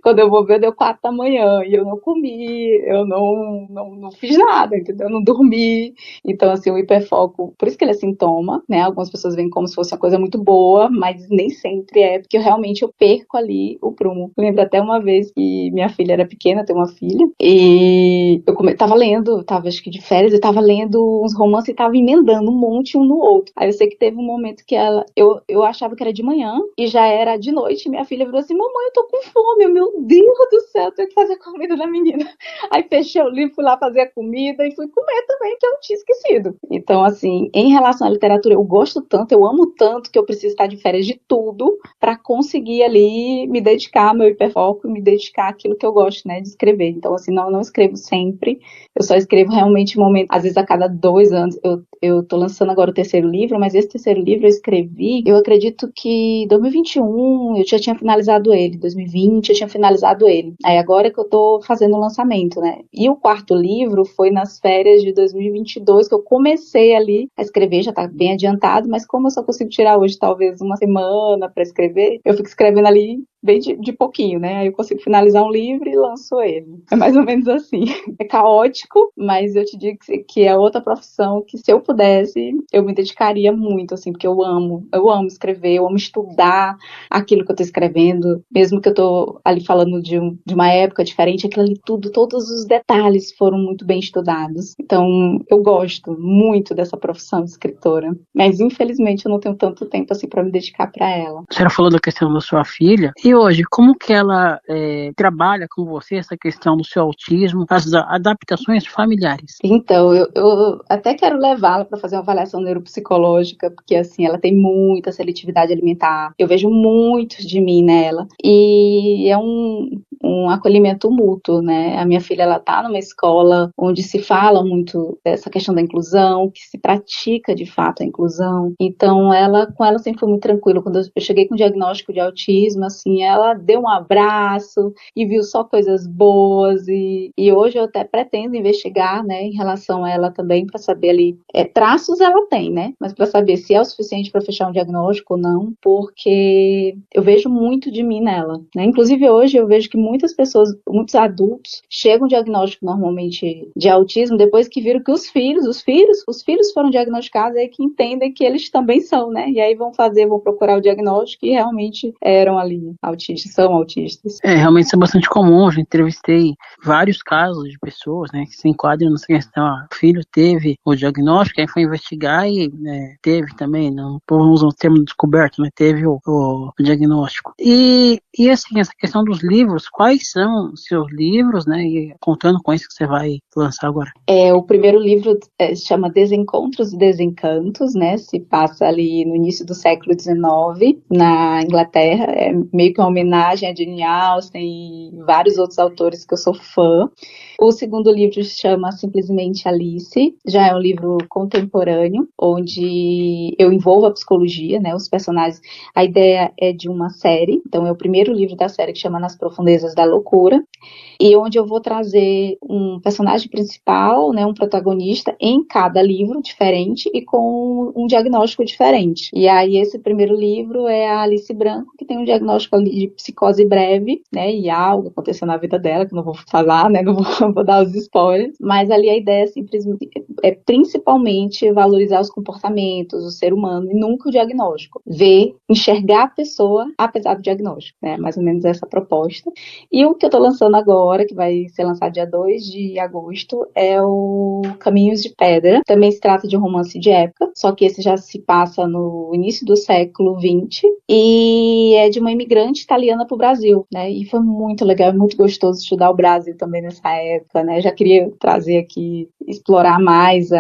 Quando eu vou ver, deu 4 da manhã. E eu não comi, eu não fiz nada, entendeu? Eu não dormi. Então, assim, o hiperfoco, por isso que ele é sintoma, né? Algumas pessoas veem como se fosse uma coisa muito boa, mas nem sempre é, porque realmente eu perco ali o prumo. Eu lembro até uma vez que minha filha era pequena, tem uma filha, e eu tava lendo, tava acho que de férias, eu tava lendo uns romances e tava emendando um monte um no outro. Aí eu sei que teve um momento que eu achava que era de manhã e já era de noite, e minha filha virou assim: mamãe, eu tô com fome. Meu Deus do céu, eu tenho que fazer comida da menina. Aí fechei o livro, fui lá fazer a comida e fui comer também, que eu tinha esquecido. Então, assim, em relação à literatura, eu gosto tanto, eu amo tanto que eu preciso estar de férias de tudo para conseguir ali me dedicar ao meu hiperfoco, me dedicar àquilo que eu gosto, né, de escrever. Então, assim, não escrevo sempre, eu só escrevo realmente em momentos, às vezes a cada 2 anos. Eu tô lançando agora o 3º livro, mas esse 3º livro eu escrevi, eu acredito que em 2021 eu já tinha finalizado ele, 2020 eu tinha finalizado ele. Aí agora que eu tô fazendo o lançamento, né? E o 4º livro foi nas férias de 2022 que eu comecei ali a escrever, já tá bem adiantado, mas como eu só consigo tirar hoje talvez uma semana para escrever, eu fico escrevendo ali bem de pouquinho, né? Aí eu consigo finalizar um livro e lanço ele. É mais ou menos assim. É caótico, mas eu te digo que é outra profissão que, se eu pudesse, eu me dedicaria muito, assim, porque eu amo escrever, eu amo estudar aquilo que eu tô escrevendo, mesmo que eu tô ali falando de uma época diferente, aquilo ali tudo, todos os detalhes foram muito bem estudados. Então, eu gosto muito dessa profissão de escritora, mas infelizmente eu não tenho tanto tempo assim para me dedicar para ela. A senhora falou da questão da sua filha, e hoje, como que ela trabalha com você essa questão do seu autismo, as adaptações familiares? Então, eu até quero levá-la para fazer uma avaliação neuropsicológica, porque assim, ela tem muita seletividade alimentar, eu vejo muito de mim nela, e é um acolhimento mútuo, né? A minha filha, ela tá numa escola onde se fala muito dessa questão da inclusão, que se pratica de fato a inclusão. Então, com ela sempre foi muito tranquilo. Quando eu cheguei com o diagnóstico de autismo, assim, ela deu um abraço e viu só coisas boas, e hoje eu até pretendo investigar, né, em relação a ela também, para saber ali, traços ela tem, né? Mas para saber se é o suficiente para fechar um diagnóstico ou não, porque eu vejo muito de mim nela, né? Inclusive hoje eu vejo que muitas pessoas, muitos adultos, chegam ao diagnóstico normalmente de autismo depois que viram que os filhos foram diagnosticados, aí que entendem que eles também são, né? E aí vão procurar o diagnóstico e realmente eram ali autistas, são autistas. Realmente isso é bastante comum. Eu já entrevistei vários casos de pessoas, né, que se enquadram nessa questão. O filho teve o diagnóstico, aí foi investigar e teve também, não usar o termo descoberto, né, teve o diagnóstico. E assim, essa questão dos livros, quais são os seus livros, né, e contando com isso que você vai lançar agora? O primeiro livro se chama Desencontros e Desencantos, né, se passa ali no início do século XIX, na Inglaterra, é meio que uma homenagem a Jane Austen e vários outros autores que eu sou fã. O segundo livro se chama Simplesmente Alice, já é um livro contemporâneo, onde eu envolvo a psicologia, né, os personagens. A ideia é de uma série, então é o primeiro livro da série que chama Nas Profundezas da Loucura, e onde eu vou trazer um personagem principal, né, um protagonista em cada livro diferente e com um diagnóstico diferente. E aí esse primeiro livro é a Alice Branco, que tem um diagnóstico ali de psicose breve, né, e algo aconteceu na vida dela, que eu não vou falar, né, não vou dar os spoilers, mas ali a ideia é principalmente valorizar os comportamentos, o ser humano, e nunca o diagnóstico. Ver, enxergar a pessoa apesar do diagnóstico, né, mais ou menos essa proposta. E o que eu estou lançando agora, que vai ser lançado dia 2 de agosto, é o Caminhos de Pedra. Também se trata de um romance de época, só que esse já se passa no início do século XX, e é de uma imigrante italiana para o Brasil, né? E foi muito legal, muito gostoso estudar o Brasil também nessa época, né? Eu já queria trazer aqui, explorar mais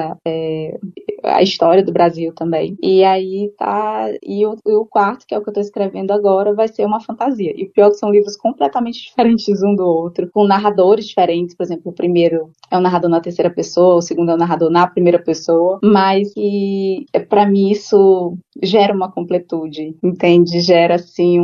a história do Brasil também. E aí tá. E o quarto, que é o que eu tô escrevendo agora, vai ser uma fantasia. E o pior é que são livros completamente diferentes um do outro, com narradores diferentes. Por exemplo, o primeiro é um narrador na terceira pessoa, o segundo é um narrador na primeira pessoa, mas que pra mim isso gera uma completude, entende? Gera assim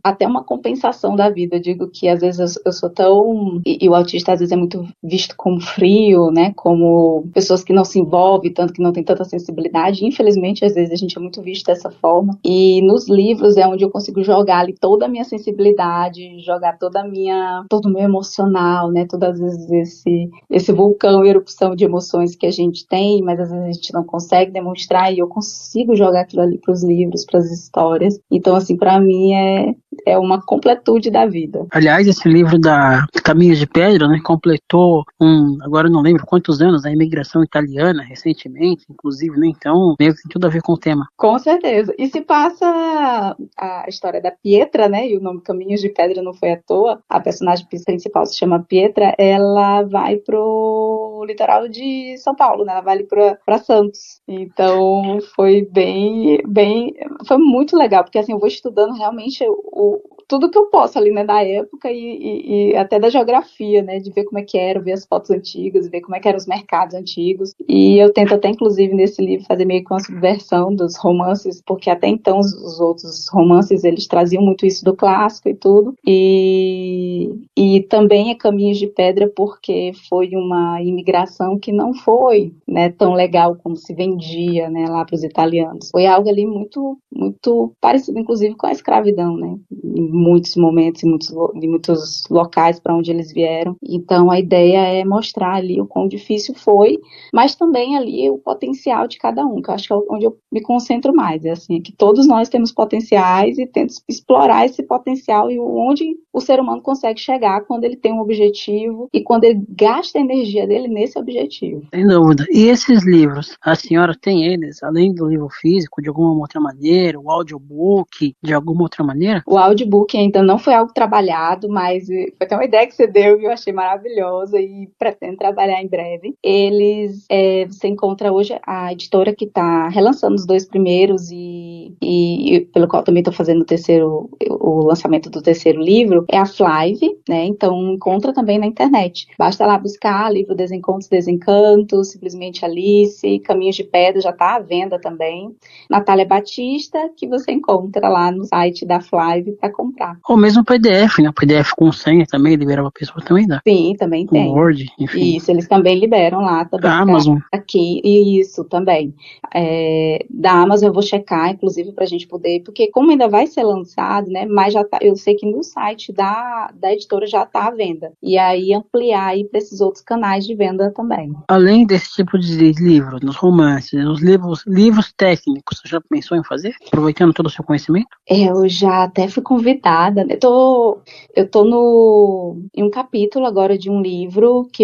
até uma compensação da vida. Eu digo que às vezes eu sou tão. E o autista às vezes é muito visto como frio, né? Como pessoas que não se envolvem tanto, que não tem tanta sensibilidade. Infelizmente, às vezes a gente é muito visto dessa forma. E nos livros é onde eu consigo jogar ali toda a minha sensibilidade, jogar todo o meu emocional, né? Todas as vezes esse vulcão e erupção de emoções que a gente tem, mas às vezes a gente não consegue demonstrar, e eu consigo jogar aquilo ali para os livros, para as histórias. Então, assim, para mim é uma completude da vida. Aliás, esse livro da Caminhos de Pedra, né, completou agora eu não lembro quantos anos, da imigração italiana recentemente, inclusive, né, então meio que tem tudo a ver com o tema. Com certeza. E se passa a história da Pietra, né, e o nome Caminhos de Pedra não foi à toa, a personagem principal se chama Pietra, ela vai pro litoral de São Paulo, né, ela vai ali pra Santos. Então foi foi muito legal, porque assim, eu vou estudando realmente tudo que eu posso ali, né, da época e até da geografia, né, de ver como é que era, ver as fotos antigas, ver como é que eram os mercados antigos. E eu tento até, inclusive, nesse livro, fazer meio que uma subversão dos romances, porque até então os outros romances, eles traziam muito isso do clássico e tudo. E também é Caminhos de Pedra, porque foi uma imigração que não foi, né, tão legal como se vendia, né, lá para os italianos. Foi algo ali muito, muito parecido, inclusive, com a escravidão, né, em muitos momentos, em muitos locais para onde eles vieram. Então, a ideia é mostrar ali o quão difícil foi, mas também ali o potencial de cada um, que eu acho que é onde eu me concentro mais. É assim, que todos nós temos potenciais e tento explorar esse potencial e onde o ser humano consegue chegar quando ele tem um objetivo e quando ele gasta a energia dele nesse objetivo. Sem dúvida. E esses livros, a senhora tem eles, além do livro físico, de alguma outra maneira, o audiobook, de alguma outra maneira? O audiobook ainda não foi algo trabalhado, mas foi até uma ideia que você deu e eu achei maravilhosa e pretendo trabalhar em breve. Você encontra hoje a editora que está relançando os 2 primeiros e pelo qual também estou fazendo o lançamento do 3º livro, é a Flive, né? Então encontra também na internet. Basta lá buscar livro Desencontros, Desencantos, Simplesmente Alice, Caminhos de Pedra, já está à venda também. Natália Batista, que você encontra lá no site da Flive para comprar. Ou mesmo PDF, né? O PDF com senha também, libera a pessoa também dá. Sim, também tem. Word, enfim. Isso, eles também liberam lá também. A Amazon. Aqui, isso também. Da Amazon eu vou checar, inclusive, para a gente poder, porque como ainda vai ser lançado, né? Mas já tá, eu sei que no site da editora já está à venda. E aí ampliar aí para esses outros canais de venda também. Além desse tipo de livro, nos romances, os livros técnicos, você já pensou em fazer? Aproveitando todo o seu conhecimento? Eu já até fui convidada, né? Eu tô em um capítulo agora de um livro que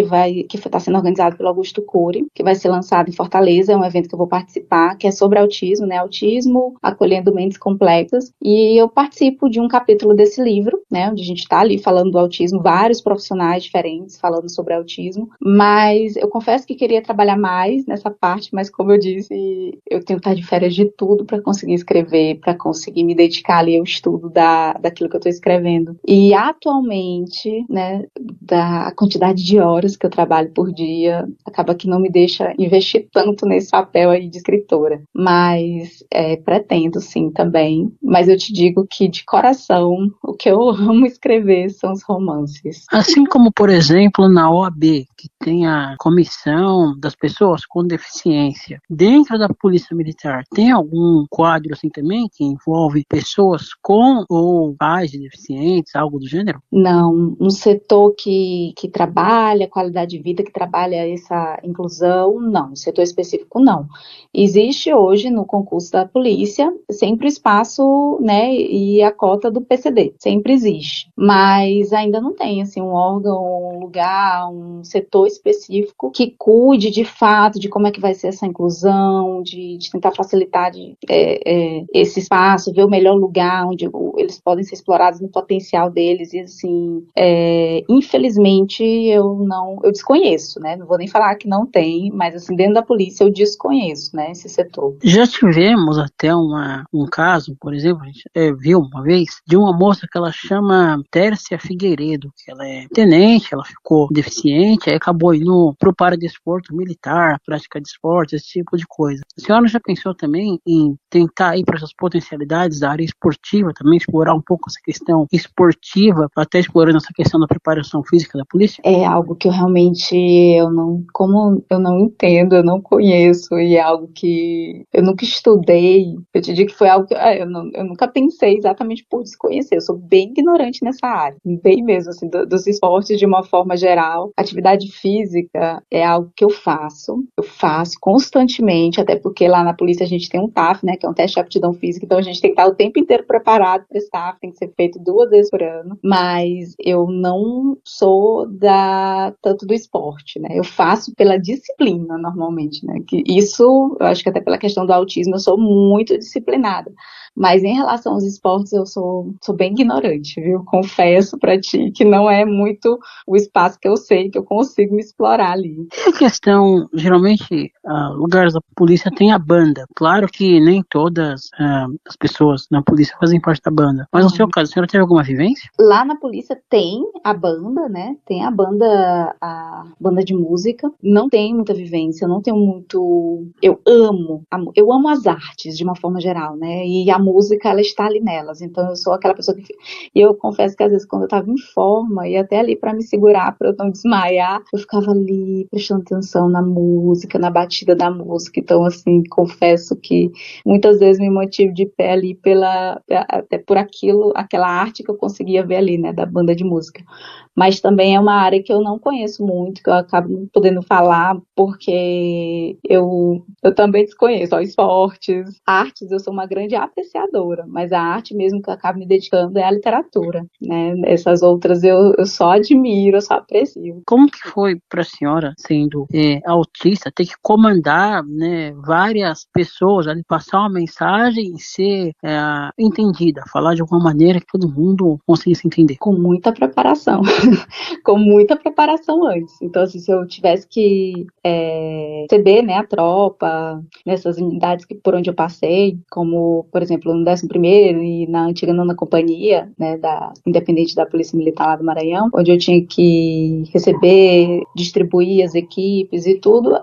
está sendo organizado pelo Augusto Cury, que vai ser lançado em Fortaleza, é um evento que eu vou participar, que é sobre autismo, né? Autismo, Acolhendo Mentes Complexas, e eu participo de um capítulo desse livro, né, onde a gente está ali falando do autismo, vários profissionais diferentes falando sobre autismo, mas eu confesso que queria trabalhar mais nessa parte, mas como eu disse, eu tenho que estar de férias de tudo para conseguir escrever, para conseguir me dedicar ali ao estudo daquilo que eu estou escrevendo. E atualmente, né, da quantidade de horas que eu trabalho por dia, acaba que não me deixa investir tanto nesse papel aí de escritora, mas pretendo sim também, mas eu te digo que de coração, o que eu amo escrever são os romances. Assim como, por exemplo, na OAB, que tem a comissão das pessoas com deficiência, dentro da Polícia Militar, tem algum quadro assim também que envolve pessoas com ou pais de deficientes, algo do gênero? Não, um setor que trabalha a qualidade de vida, que trabalha essa inclusão, não, setor específico não. Existe hoje no concurso da polícia sempre espaço, né, e a cota do PCD, sempre existe, mas ainda não tem assim um órgão, um lugar, um setor específico que cuide de fato de como é que vai ser essa inclusão, de tentar facilitar esse espaço, ver o melhor lugar onde eles podem ser explorados no potencial deles, e assim, infelizmente eu desconheço, né, não vou nem falar que não tem, mas assim, dentro da polícia eu desconheço, né, esse setor. Já tivemos até um caso, por exemplo, a gente viu uma vez, de uma moça que ela chama Tércia Figueiredo, que ela é tenente, ela ficou deficiente, aí acabou indo pro paradesporto militar, prática de esporte, esse tipo de coisa. A senhora já pensou também em tentar ir para essas potencialidades da área esportiva, também explorar um pouco essa questão esportiva, até explorando essa questão da preparação física da polícia? É algo que eu realmente, como eu não entendo, eu não conheço, e é algo que eu nunca estudei. Eu te digo que foi algo que eu nunca pensei exatamente por desconhecer. Eu sou bem ignorante nessa área, bem mesmo, assim, dos esportes de uma forma geral. Atividade física é algo que eu faço constantemente, até porque lá na polícia a gente tem um TAF, né, que é um teste de aptidão física, então a gente tem que estar o tempo inteiro preparado para esse TAF, tem que ser feito 2 vezes por ano, mas eu não sou tanto do esporte, né? Eu faço pela disciplina normalmente, né? Que isso, eu acho que até pela questão do autismo, eu sou muito disciplinada. Mas em relação aos esportes, eu sou bem ignorante, viu? Confesso pra ti que não é muito o espaço que eu sei que eu consigo me explorar ali. E a questão, geralmente, lugares da polícia tem a banda. Claro que nem todas as pessoas na polícia fazem parte da banda. Mas no seu caso, a senhora teve alguma vivência? Lá na polícia tem a banda, né? Tem a banda de música. Não tenho muita vivência, não tenho muito. Eu amo as artes de uma forma geral, né? E a música, ela está ali nelas. Então eu sou aquela pessoa que. E eu confesso que às vezes quando eu estava em forma, e até ali para me segurar, para eu não desmaiar, eu ficava ali prestando atenção na música, na batida da música. Então, assim, confesso que muitas vezes me mantive de pé ali até por aquela arte que eu conseguia ver ali, né, da banda de música. Mas também é uma área que eu não conheço muito, que eu acabo não podendo falar, porque eu também desconheço. Ó, esportes, artes, eu sou uma grande apreciadora, mas a arte mesmo que eu acabo me dedicando é a literatura, né? Essas outras eu só admiro, eu só aprecio. Como que foi para a senhora, sendo autista, ter que comandar, né, várias pessoas, ali, passar uma mensagem e ser entendida, falar de alguma maneira que todo mundo conseguisse entender? Com muita preparação. Com muita preparação antes. Então, assim, se eu tivesse que receber, né, a tropa, nessas unidades por onde eu passei, como, por exemplo, no 11º e na antiga 9ª Companhia, né, independente da Polícia Militar lá do Maranhão, onde eu tinha que receber, distribuir as equipes e tudo,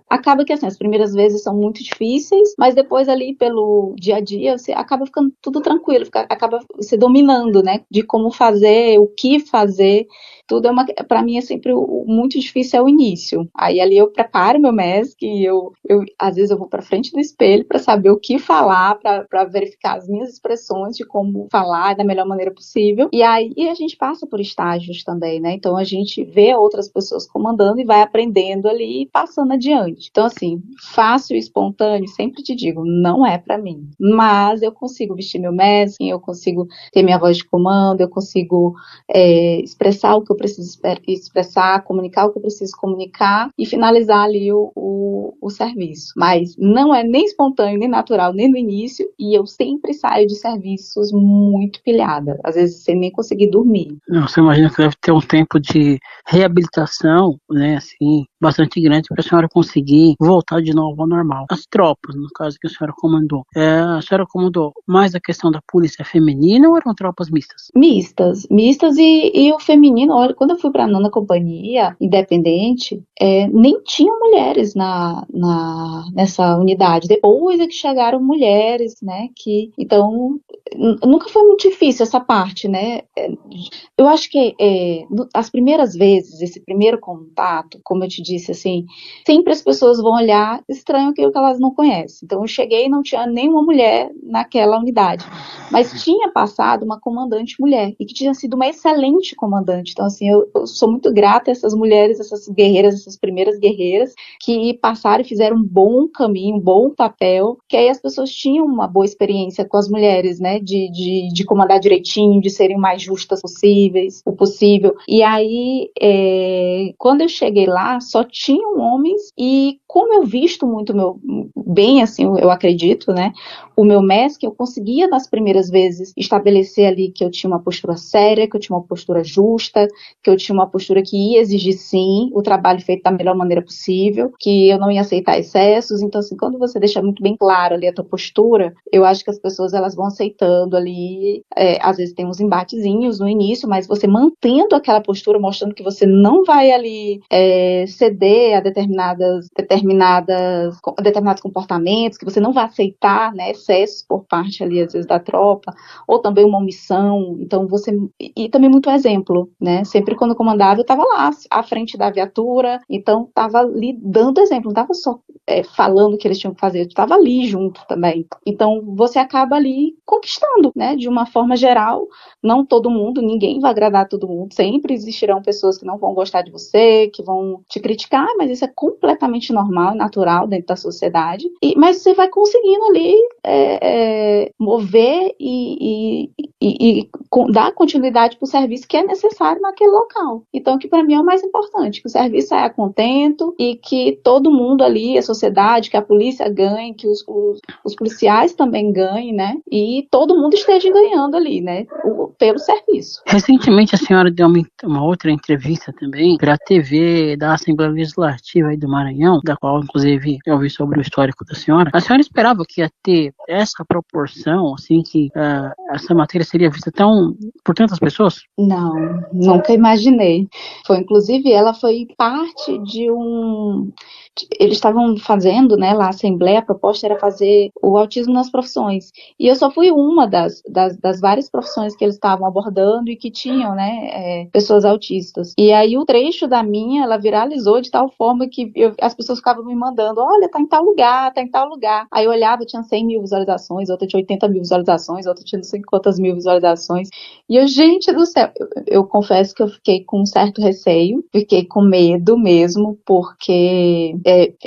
acaba que, assim, as primeiras vezes são muito difíceis, mas depois ali, pelo dia a dia, você acaba ficando tudo tranquilo, acaba se dominando, né, de como fazer, o que fazer. Tudo para mim é sempre muito difícil é o início. Aí ali eu preparo meu MESC e eu às vezes eu vou para frente do espelho para saber o que falar, para verificar as minhas expressões de como falar da melhor maneira possível. E aí a gente passa por estágios também, né? Então a gente vê outras pessoas comandando e vai aprendendo ali e passando adiante. Então assim, fácil e espontâneo, sempre te digo, não é para mim. Mas eu consigo vestir meu MESC, eu consigo ter minha voz de comando, eu consigo expressar o que eu preciso expressar, comunicar o que eu preciso comunicar e finalizar ali o serviço. Mas não é nem espontâneo, nem natural, nem no início, e eu sempre saio de serviços muito pilhada, às vezes sem nem conseguir dormir. Você imagina que deve ter um tempo de reabilitação, né, assim, bastante grande para a senhora conseguir voltar de novo ao normal. As tropas, no caso que a senhora comandou, a senhora comandou mais a questão da polícia feminina ou eram tropas mistas? Mistas e o feminino, olha, quando eu fui para a 9ª Companhia Independente, nem tinham mulheres nessa unidade. Depois é que chegaram mulheres, né, então, nunca foi muito difícil essa parte, né, eu acho que as primeiras vezes, esse primeiro contato, como eu te disse, assim, sempre as pessoas vão olhar estranho aquilo que elas não conhecem. Então, eu cheguei e não tinha nenhuma mulher naquela unidade, mas tinha passado uma comandante mulher, e que tinha sido uma excelente comandante. Então, assim, eu sou muito grata a essas mulheres, essas guerreiras, essas primeiras guerreiras, que passaram e fizeram um bom caminho, um bom papel, que aí as pessoas tinham uma boa experiência com as mulheres, né, de comandar direitinho, de serem mais justas o possível. E aí, quando eu cheguei lá, só tinham homens, e como eu visto muito bem, assim, eu acredito, né, o meu MESC, eu conseguia nas primeiras vezes estabelecer ali que eu tinha uma postura séria, que eu tinha uma postura justa, que eu tinha uma postura que ia exigir, sim, o trabalho feito da melhor maneira possível, que eu não ia aceitar excessos. Então, assim, quando você deixa muito bem claro ali a tua postura, eu acho que as pessoas, elas vão aceitando ali, às vezes tem uns embatezinhos no início, mas você mantendo aquela postura, mostrando que você não vai ali ceder a determinados comportamentos, que você não vai aceitar, né, excessos por parte ali, às vezes, da tropa, ou também uma omissão. Então, e também muito exemplo, né, sempre quando eu comandava, eu estava lá à frente da viatura, então estava ali dando exemplo, não estava só falando o que eles tinham que fazer, eu estava ali junto também. Então, você acaba ali conquistando, né, de uma forma geral. Não todo mundo, ninguém vai agradar a todo mundo, sempre existirão pessoas que não vão gostar de você, que vão te criticar, mas isso é completamente normal, natural dentro da sociedade, mas você vai conseguindo ali mover e dar continuidade para o serviço que é necessário naquele local. Então, que para mim é o mais importante, que o serviço saia contento e que todo mundo ali, a sociedade, que a polícia ganhe, que os policiais também ganhem, né, e todo mundo esteja ganhando ali, né, pelo serviço. Recentemente a senhora deu uma outra entrevista também para a TV da Assembleia Legislativa aí do Maranhão, da qual inclusive eu ouvi sobre o histórico da senhora. A senhora esperava que ia ter essa proporção, assim, que essa matéria seria vista por tantas pessoas? Não, nunca imaginei. Inclusive, ela foi parte de eles estavam fazendo, né, lá a Assembleia, a proposta era fazer o autismo nas profissões. E eu só fui uma das várias profissões que eles estavam abordando e que tinham, né, pessoas autistas. E aí o trecho da minha, ela viralizou de tal forma que as pessoas ficavam me mandando, olha, tá em tal lugar, tá em tal lugar. Aí eu olhava, tinha 100 mil visualizações, outra tinha 80 mil visualizações, outra tinha não sei quantas mil visualizações. E eu, gente do céu, eu confesso que eu fiquei com um certo receio, fiquei com medo mesmo, porque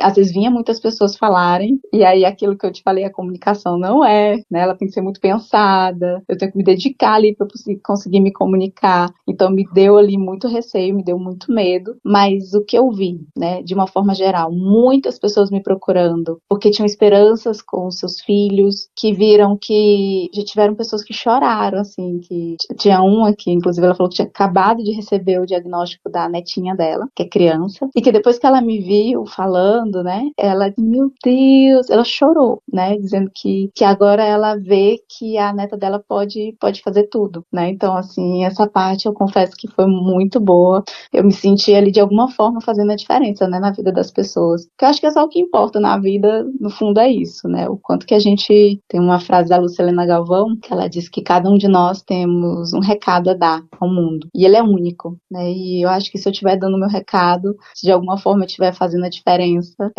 às vezes vinha muitas pessoas falarem, e aí aquilo que eu te falei, a comunicação não né, ela tem que ser muito pensada, eu tenho que me dedicar ali para conseguir me comunicar, então me deu ali muito receio, me deu muito medo, mas o que eu vi, né, de uma forma geral, muitas pessoas me procurando, porque tinham esperanças com os seus filhos, que viram que já tiveram pessoas que choraram, assim, que tinha uma que, inclusive, ela falou que tinha acabado de receber o diagnóstico da netinha dela, que é criança, e que depois que ela me viu falando, né, ela, meu Deus, ela chorou, né, dizendo que agora ela vê que a neta dela pode fazer tudo, né, então, assim, essa parte eu confesso que foi muito boa, eu me senti ali de alguma forma fazendo a diferença, né, na vida das pessoas, porque eu acho que é só o que importa na vida, no fundo é isso, né, o quanto que a gente, tem uma frase da Lucilena Galvão, que ela diz que cada um de nós temos um recado a dar ao mundo, e ele é único, né, e eu acho que se eu estiver dando meu recado, se de alguma forma eu estiver fazendo a diferença,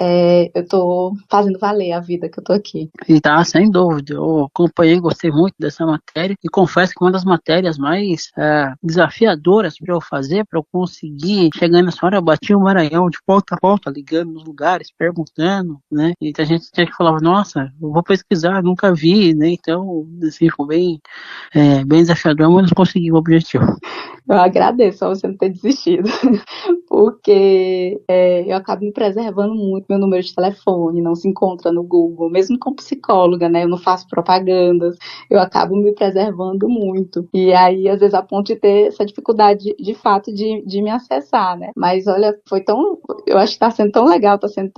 eu tô fazendo valer a vida que eu tô aqui. E tá, sem dúvida, eu acompanhei, gostei muito dessa matéria, e confesso que uma das matérias mais desafiadoras para eu fazer, para eu conseguir chegar nessa hora, eu bati o Maranhão de ponta a ponta, ligando nos lugares, perguntando, né, e a gente tinha que falava, nossa, eu vou pesquisar, nunca vi, né, então, assim, ficou bem desafiador. desafiador, mas conseguiu o objetivo. Eu agradeço a você não ter desistido, porque eu acabo me preservando muito. Meu número de telefone não se encontra no Google, mesmo como psicóloga, né? Eu não faço propagandas, eu acabo me preservando muito. E aí, às vezes, a ponto de ter essa dificuldade, de fato, de me acessar, né? Mas olha, eu acho que está sendo tão legal, está sendo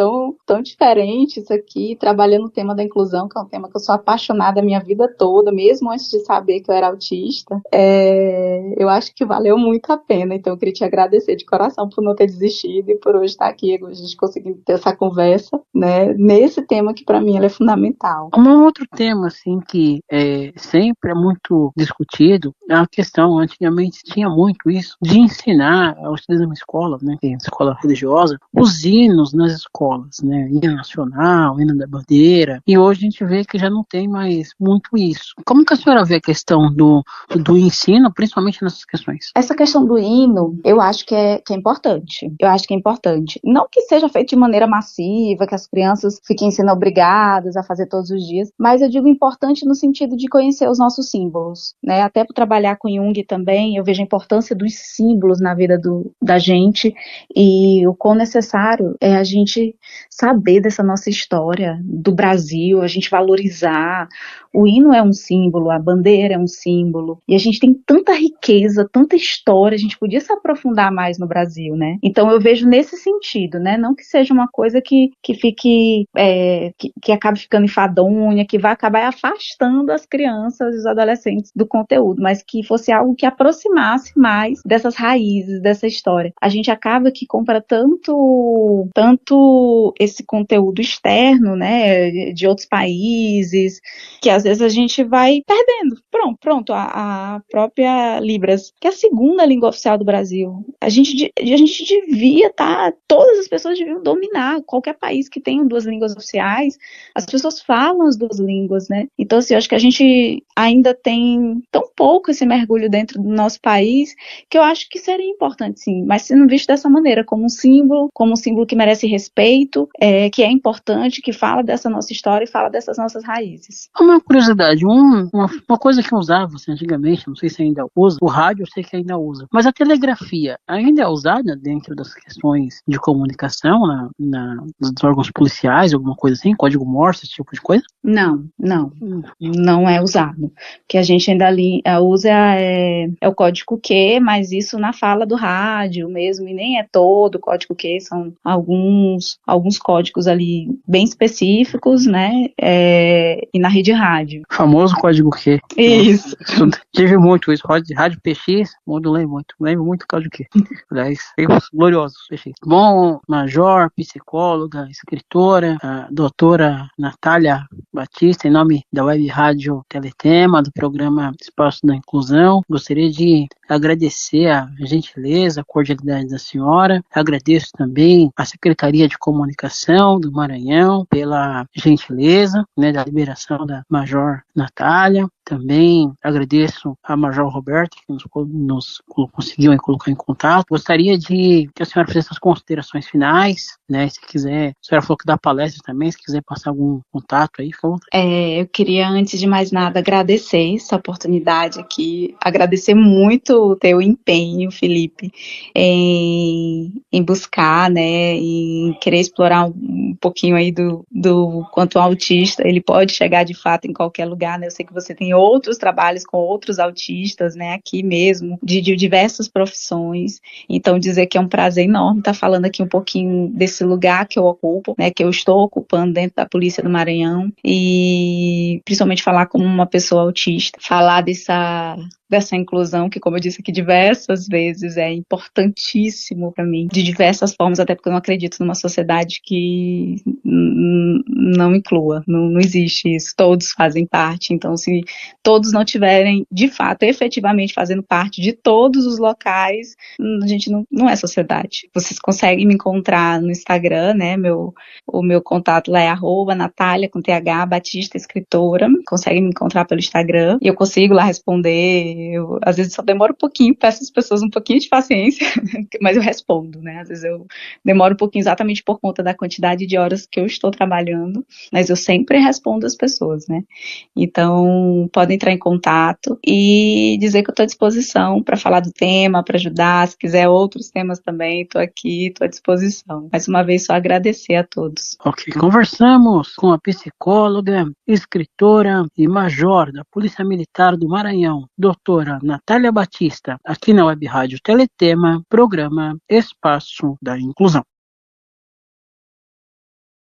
tão diferente isso aqui, trabalhando o tema da inclusão, que é um tema que eu sou apaixonada a minha vida toda, mesmo antes de saber que eu era autista. Eu acho que valeu muito a pena, então eu queria te agradecer de coração por não ter desistido e por hoje estar aqui, a gente conseguindo ter essa conversa, né, nesse tema que para mim ele é fundamental. Um outro tema, assim, que sempre é muito discutido é a questão, antigamente tinha muito isso, de ensinar, eu estudei numa escola, né, que é escola religiosa, os hinos nas escolas, né, hino nacional, hino da bandeira, e hoje a gente vê que já não tem mais muito isso. Como que a senhora vê a questão do ensino, principalmente nessas questões? Essa questão do hino, eu acho que é importante. Eu acho que é importante. Não que seja feito de maneira massiva, que as crianças fiquem sendo obrigadas a fazer todos os dias, mas eu digo importante no sentido de conhecer os nossos símbolos, né? Até por trabalhar com Jung também, eu vejo a importância dos símbolos na vida da gente e o quão necessário é a gente saber dessa nossa história do Brasil, a gente valorizar. O hino é um símbolo, a bandeira é um símbolo, e a gente tem tanta riqueza, tanta história, a gente podia se aprofundar mais no Brasil, né? Então eu vejo nesse sentido, né? Não que seja uma coisa que fique, que acabe ficando enfadonha, que vai acabar afastando as crianças e os adolescentes do conteúdo, mas que fosse algo que aproximasse mais dessas raízes, dessa história. A gente acaba que compra tanto esse conteúdo externo, né, de outros países, que às vezes a gente vai perdendo. Pronto, a própria Libras, que é a segunda língua oficial do Brasil. A gente devia todas as pessoas deviam dominar. Qualquer país que tenha duas línguas oficiais, as pessoas falam as duas línguas, né? Então, assim, eu acho que a gente ainda tem tão pouco esse mergulho dentro do nosso país, que eu acho que seria importante, sim, mas sendo visto dessa maneira, como um símbolo que merece respeito, que é importante, que fala dessa nossa história e fala dessas nossas raízes. Uma curiosidade, uma coisa que eu usava assim, antigamente, não sei se ainda usa, o rádio eu sei que ainda usa, mas a telegrafia ainda é usada dentro das questões de comunicação, nos órgãos policiais, alguma coisa assim, código Morse, esse tipo de coisa? Não é usado. O que a gente ainda usa é o código Q, mas isso na fala do rádio mesmo, e nem é todo o código Q, são alguns códigos ali bem específicos, né, e na rede rádio. O famoso código Q. Isso. Tive muito isso, rádio PX, modulei muito, lembro muito do código Q. Aliás, gloriosos PX. Bom, major, psicóloga, escritora, a doutora Natália Batista, em nome da Web Rádio Teletema, do programa Espaço da Inclusão, gostaria de agradecer a gentileza, a cordialidade da senhora. Agradeço também a Secretaria de Comunicação do Maranhão pela gentileza, né, da liberação da Major Natália. Também agradeço a Major Roberta, que nos conseguiu colocar em contato. Gostaria de que a senhora fizesse as considerações finais, né? Se quiser, a senhora falou que dá palestra também, se quiser passar algum contato aí, fica à vontade. Eu queria, antes de mais nada, agradecer essa oportunidade aqui, agradecer muito o teu empenho, Felipe, em buscar, né, em querer explorar um pouquinho aí do quanto o autista, ele pode chegar de fato em qualquer lugar, né? Eu sei que você tem outros trabalhos com outros autistas, né, aqui mesmo, de diversas profissões, então dizer que é um prazer enorme estar falando aqui um pouquinho desse lugar que eu ocupo, né, que eu estou ocupando dentro da Polícia do Maranhão, e principalmente falar como uma pessoa autista, falar dessa inclusão, que, como eu disse aqui diversas vezes, é importantíssimo para mim, de diversas formas, até porque eu não acredito numa sociedade que não inclua, não existe isso, todos fazem parte, então se todos não tiverem, de fato, efetivamente fazendo parte de todos os locais, a gente não é sociedade. Vocês conseguem me encontrar no Instagram, né, o meu contato lá é @Natália, com TH, Batista, escritora, conseguem me encontrar pelo Instagram, e eu consigo lá responder Eu, às vezes, só demoro um pouquinho, peço às pessoas um pouquinho de paciência, mas eu respondo, né? Às vezes eu demoro um pouquinho exatamente por conta da quantidade de horas que eu estou trabalhando, mas eu sempre respondo as pessoas, né? Então, podem entrar em contato e dizer que eu estou à disposição para falar do tema, para ajudar. Se quiser outros temas também, estou aqui, estou à disposição. Mais uma vez, só agradecer a todos. Ok, conversamos com a psicóloga, escritora e major da Polícia Militar do Maranhão, doutora Natália Batista, aqui na Web Rádio Teletema, programa Espaço da Inclusão.